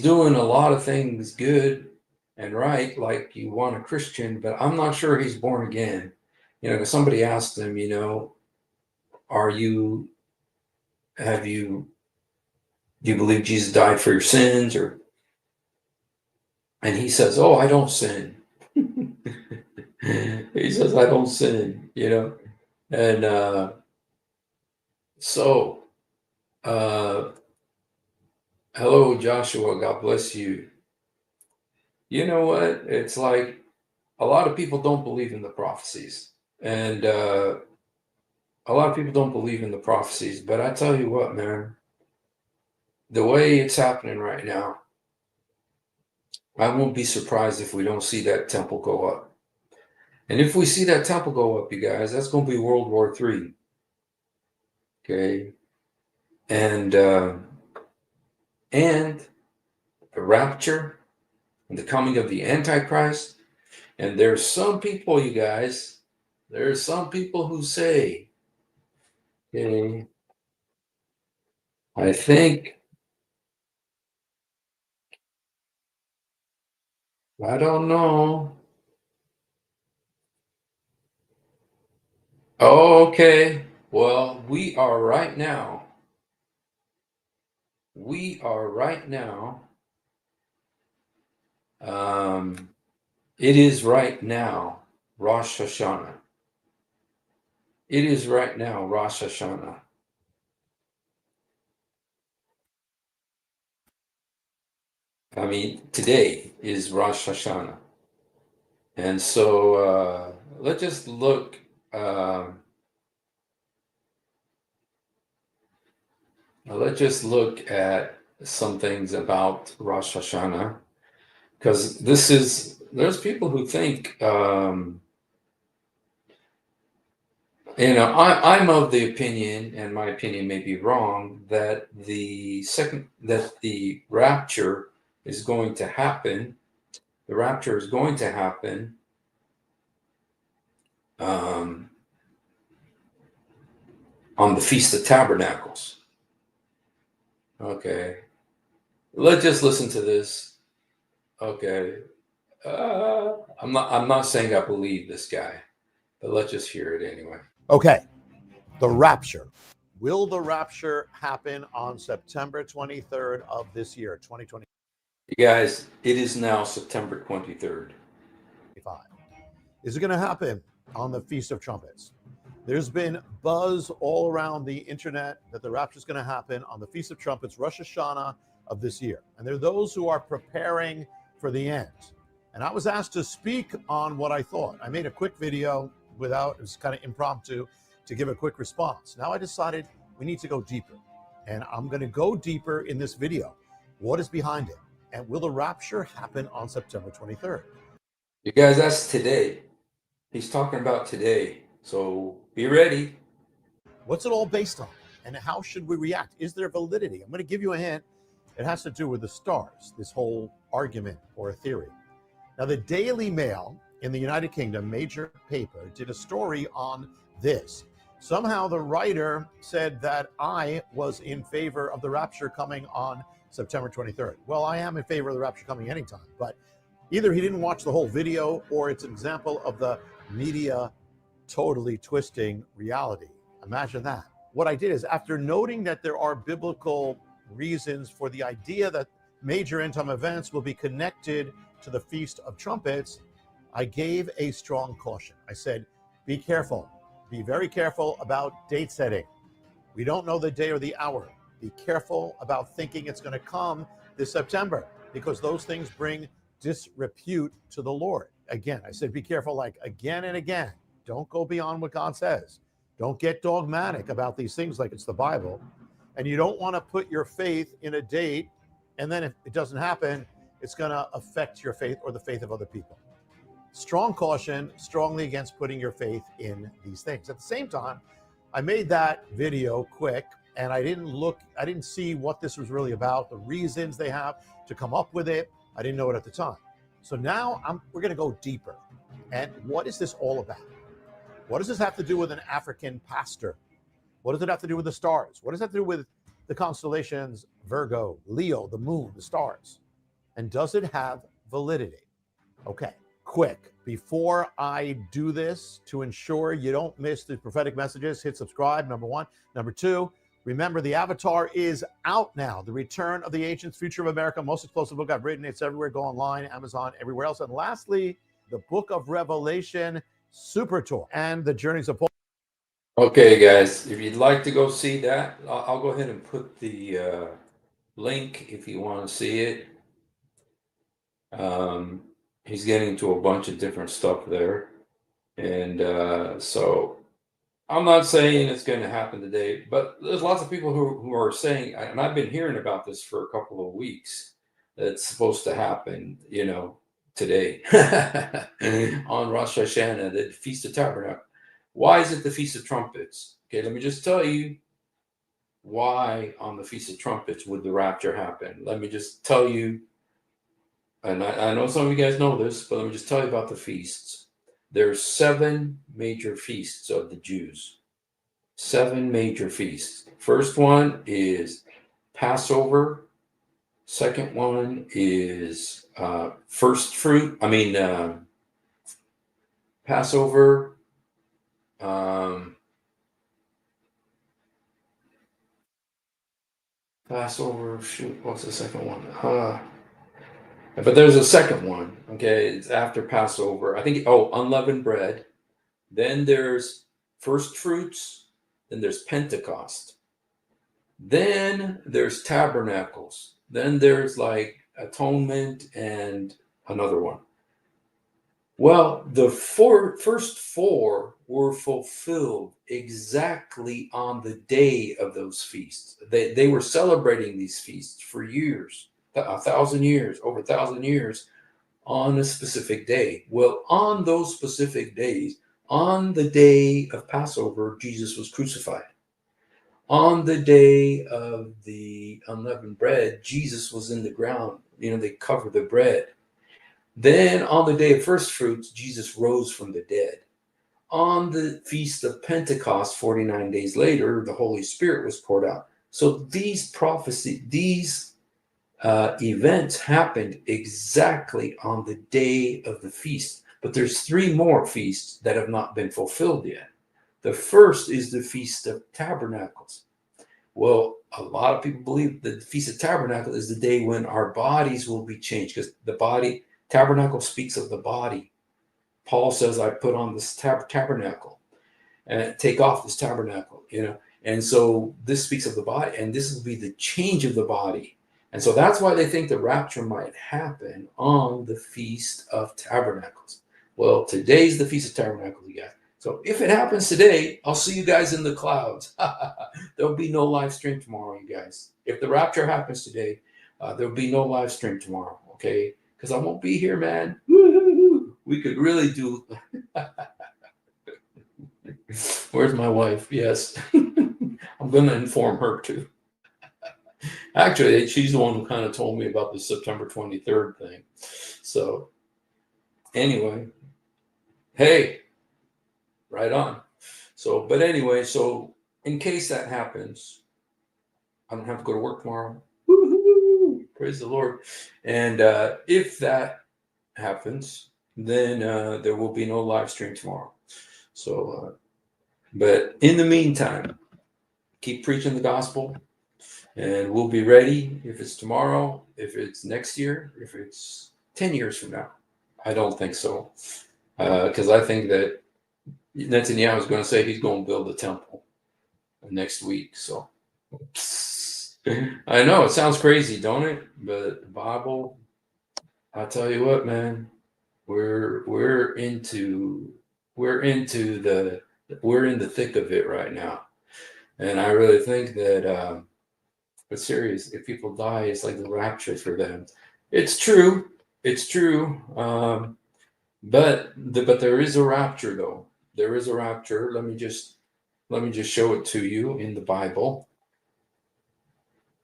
doing a lot of things good and right, like you want a Christian, but I'm not sure he's born again. You know, because somebody asked him, you know, do you believe Jesus died for your sins? And he says, oh, I don't sin. He says, I don't sin, you know. And hello, Joshua. God bless you. You know what? It's like a lot of people don't believe in the prophecies. And a lot of people don't believe in the prophecies. But I tell you what, man, the way it's happening right now, I won't be surprised if we don't see that temple go up. And if we see that temple go up, you guys, that's going to be World War III. Okay. And the rapture and the coming of the Antichrist. And there's some people, you guys, there's some people who say, okay, I don't know. Oh, okay. Well, we are right now. It is right now Rosh Hashanah. It is right now Rosh Hashanah. I mean, today is Rosh Hashanah. And so let's just look. Let's just look at some things about Rosh Hashanah. because there's people who think, I'm of the opinion, and my opinion may be wrong, that the rapture is going to happen. The rapture is going to happen on the Feast of Tabernacles. Okay. Let's just listen to this. Okay. I'm not saying I believe this guy, but let's just hear it anyway. Okay. The rapture. Will the rapture happen on September 23rd of this year, 2020? You guys, it is now September 23rd. Is it going to happen on the Feast of Trumpets? There's been buzz all around the internet that the rapture is going to happen on the Feast of Trumpets, Rosh Hashanah of this year. And there are those who are preparing for the end. And I was asked to speak on what I thought. I made a quick video it was kind of impromptu, to give a quick response. Now I decided we need to go deeper. And I'm going to go deeper in this video. What is behind it? And will the rapture happen on September 23rd? You guys, that's today. He's talking about today. So be ready. What's it all based on? And how should we react? Is there validity? I'm going to give you a hint. It has to do with the stars, this whole argument or theory. Now, the Daily Mail in the United Kingdom, major paper, did a story on this. Somehow the writer said that I was in favor of the rapture coming on September 23rd. Well, I am in favor of the rapture coming anytime, but either he didn't watch the whole video or it's an example of the media totally twisting reality. Imagine that. What I did is, after noting that there are biblical reasons for the idea that major end time events will be connected to the Feast of Trumpets, I gave a strong caution. I said, be careful. Be very careful about date setting. We don't know the day or the hour. Be careful about thinking it's going to come this September, because those things bring disrepute to the Lord. Again, I said, be careful, like again and again. Don't go beyond what God says. Don't get dogmatic about these things like it's the Bible. And you don't want to put your faith in a date, and then if it doesn't happen, it's going to affect your faith or the faith of other people. Strong caution, strongly against putting your faith in these things. At the same time, I made that video quick, and I didn't see what this was really about, the reasons they have to come up with it. I didn't know it at the time. So now we're going to go deeper. And what is this all about? What does this have to do with an African pastor? What does it have to do with the stars? What does it have to do with the constellations, Virgo, Leo, the moon, the stars? And does it have validity? Okay, quick. Before I do this, to ensure you don't miss the prophetic messages, hit subscribe, number one. Number two, remember the Avatar is out now. The Return of the Ancients, Future of America, most explosive book I've written. It's everywhere. Go online, Amazon, everywhere else. And lastly, the Book of Revelation Super Tour and the Journeys of Paul. Okay, guys, if you'd like to go see that, I'll go ahead and put the link if you want to see it. He's getting into a bunch of different stuff there. And so I'm not saying it's going to happen today, but there's lots of people who are saying, and I've been hearing about this for a couple of weeks, that it's supposed to happen, today on Rosh Hashanah, the Feast of Tabernacles. Why is it the Feast of Trumpets? Okay, let me just tell you why on the Feast of Trumpets would the rapture happen. Let me just tell you, and I know some of you guys know this, but let me just tell you about the feasts. There's 7 major feasts of the Jews. 7 major feasts. First one is Passover. Second one is first fruit. Passover. Passover. Shoot, what's the second one? But there's a second one. Okay, it's after Passover. I think. Unleavened bread. Then there's first fruits. Then there's Pentecost. Then there's tabernacles. Then there's like atonement and another one. Well, the first 4 were fulfilled exactly on the day of those feasts. They were celebrating these feasts for years, over 1,000 years on a specific day. Well, on those specific days, on the day of Passover, Jesus was crucified. On the day of the unleavened bread, Jesus was in the ground. They covered the bread. Then on the day of first fruits, Jesus rose from the dead. On the feast of Pentecost, 49 days later, the Holy Spirit was poured out. So these events happened exactly on the day of the feast. But there's 3 more feasts that have not been fulfilled yet. The first is the Feast of Tabernacles. Well, a lot of people believe that the Feast of Tabernacle is the day when our bodies will be changed, because the body, tabernacle speaks of the body. Paul says, I put on this tabernacle and take off this tabernacle, And so this speaks of the body, and this will be the change of the body. And so that's why they think the rapture might happen on the Feast of Tabernacles. Well, today's the Feast of Tabernacles, you guys. So if it happens today, I'll see you guys in the clouds. There'll be no live stream tomorrow, you guys. If the rapture happens today, there'll be no live stream tomorrow, okay? Because I won't be here, man. Woo-hoo-hoo. We could really do... Where's my wife? Yes. I'm going to inform her too. Actually, she's the one who kind of told me about the September 23rd thing. So anyway, hey, right on. So, but anyway, so in case that happens, I don't have to go to work tomorrow. Woo-hoo! Praise the Lord. And if that happens, then there will be no live stream tomorrow. So, but in the meantime, keep preaching the gospel, and we'll be ready if it's tomorrow, if it's next year, if it's 10 years from now. I don't think so, because I think that Netanyahu is going to say he's going to build a temple next week. So I know it sounds crazy, don't it? But the Bible, I tell you what, man, we're in the thick of it right now. And I really think that, but serious, if people die, it's like the rapture for them. It's true. It's true. But there is a rapture, though. There is a rapture. Let me just show it to you in the Bible.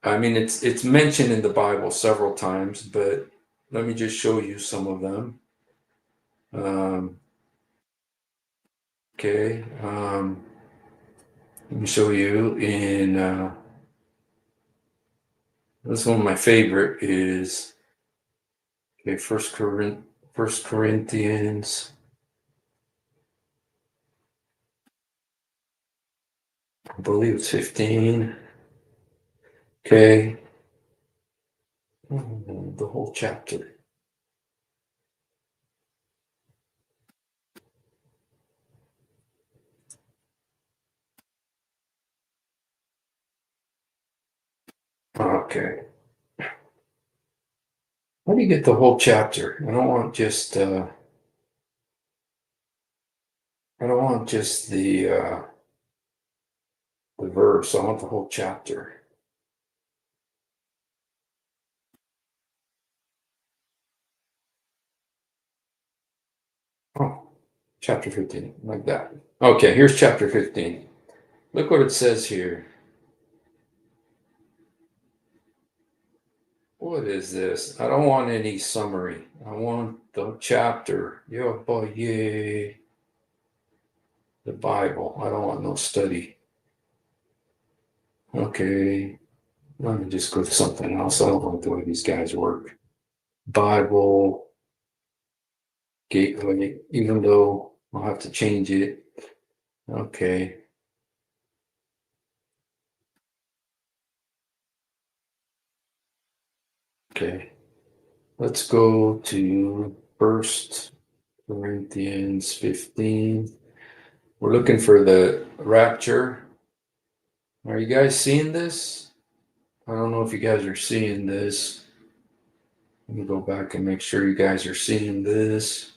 I mean, it's mentioned in the Bible several times, but let me just show you some of them. Okay. Let me show you in, this one of my favorite is, okay, First Corinthians. I believe it's 15. Okay. The whole chapter. Okay. How do you get the whole chapter? I don't want just the verse. I want the whole chapter. Oh, chapter 15, like that. Okay, here's chapter 15. Look what it says here. What is this? I don't want any summary. I want the chapter. Yo, boy, yay. The Bible. I don't want no study. Okay. Let me just go to something else. I don't like the way these guys work. Bible. Gateway. Even though I'll have to change it. Okay. Okay. Let's go to 1 Corinthians 15. We're looking for the rapture. Are you guys seeing this? I don't know if you guys are seeing this. Let me go back and make sure you guys are seeing this.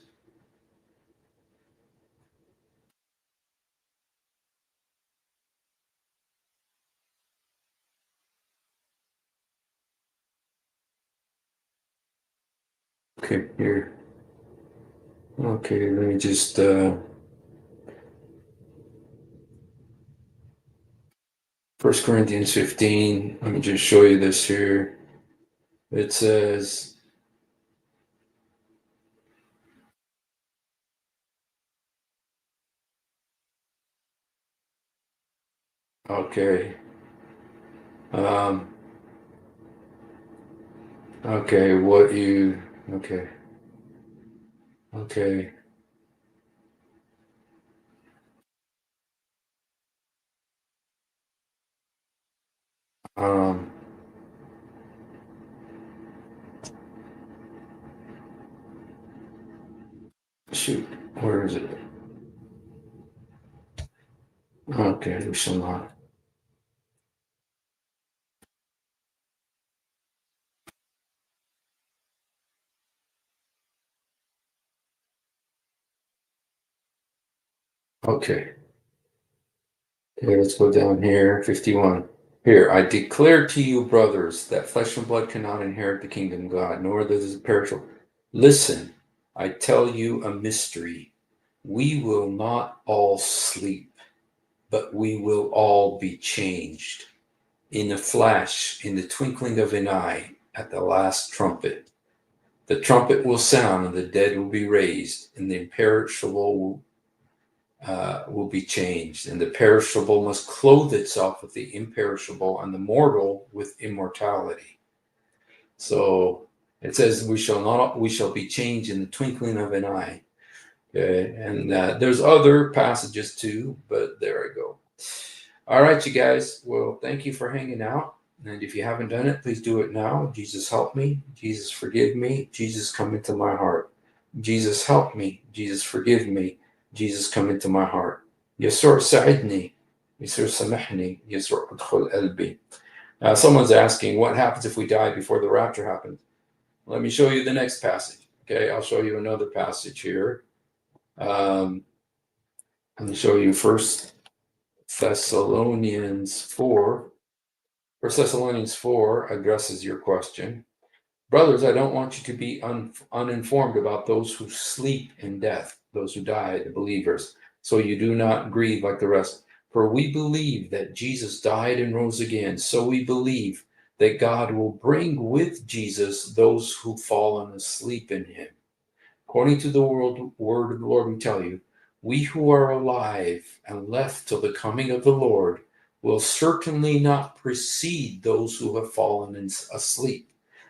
Okay, here. Okay, let me just 1 Corinthians 15. Let me just show you this here. It says, okay. Okay, what you, okay. Okay. Shoot, where is it? Okay, we shall not. Okay. Okay, let's go down here. 51. Here, I declare to you, brothers, that flesh and blood cannot inherit the kingdom of God, nor does it perishable. Listen, I tell you a mystery. We will not all sleep, but we will all be changed. In a flash, in the twinkling of an eye, at the last trumpet. The trumpet will sound, and the dead will be raised, and the imperishable will be changed, and the perishable must clothe itself with the imperishable, and the mortal with immortality. So it says we shall be changed in the twinkling of an eye. Okay, and there's other passages too, but there I go. All right, you guys. Well, thank you for hanging out. And if you haven't done it, please do it now. Jesus, help me. Jesus, forgive me. Jesus, come into my heart. Jesus, help me. Jesus, forgive me. Jesus, come into my heart. Yesur sa'idni. Yesur samahni. Yesur udkhul qalbi. Someone's asking, what happens if we die before the rapture happens? Let me show you the next passage. Okay, I'll show you another passage here. Let me show you 1 Thessalonians 4. 1 Thessalonians 4 addresses your question. Brothers, I don't want you to be uninformed about those who sleep in death, those who die, the believers, so you do not grieve like the rest. For we believe that Jesus died and rose again, so we believe that God will bring with Jesus those who've fallen asleep in him. According to the word of the Lord, we tell you, we who are alive and left till the coming of the Lord will certainly not precede those who have fallen asleep.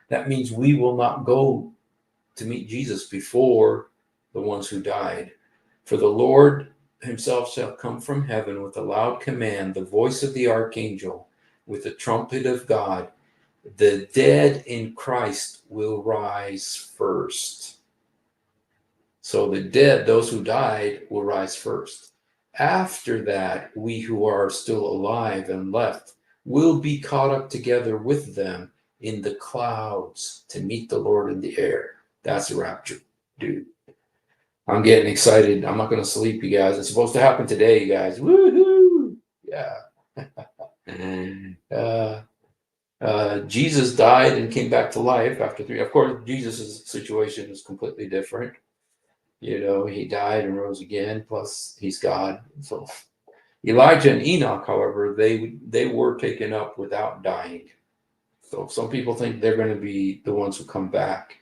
That means we will not go to meet Jesus before the ones who died. For the Lord himself shall come from heaven with a loud command, the voice of the archangel, with the trumpet of God. The dead in Christ will rise first. So the dead, those who died, will rise first. After that, we who are still alive and left will be caught up together with them in the clouds to meet the Lord in the air. That's the rapture, dude. I'm getting excited. I'm not going to sleep, you guys. It's supposed to happen today, you guys. Woohoo! Yeah. Jesus died and came back to life after 3. Of course, Jesus' situation is completely different. You know, he died and rose again, plus he's God. So Elijah and Enoch, however, they were taken up without dying. So some people think they're going to be the ones who come back,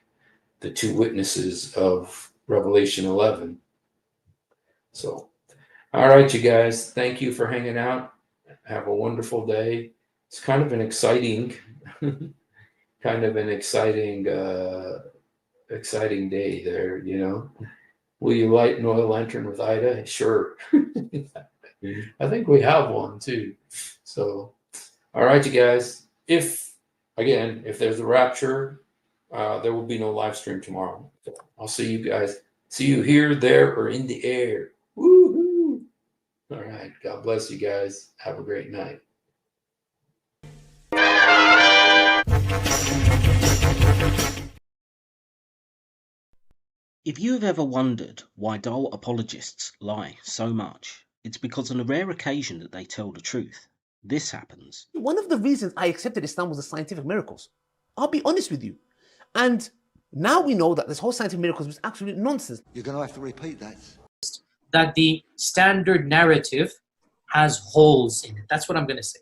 the 2 witnesses of Revelation 11. So, all right, you guys, thank you for hanging out. Have a wonderful day. It's kind of an exciting, exciting day there, you know. Will you light an oil lantern with Ida? Sure. I think we have one too. So, all right, you guys. If there's a rapture, there will be no live stream tomorrow. I'll see you guys. See you here, there, or in the air. Woohoo! All right. God bless you guys. Have a great night. If you have ever wondered why dull apologists lie so much, it's because on a rare occasion that they tell the truth. This happens. One of the reasons I accepted Islam was the scientific miracles. I'll be honest with you. And Now we know that this whole scientific miracles was absolute nonsense. You're going to have to repeat that. That the standard narrative has holes in it. That's what I'm going to say.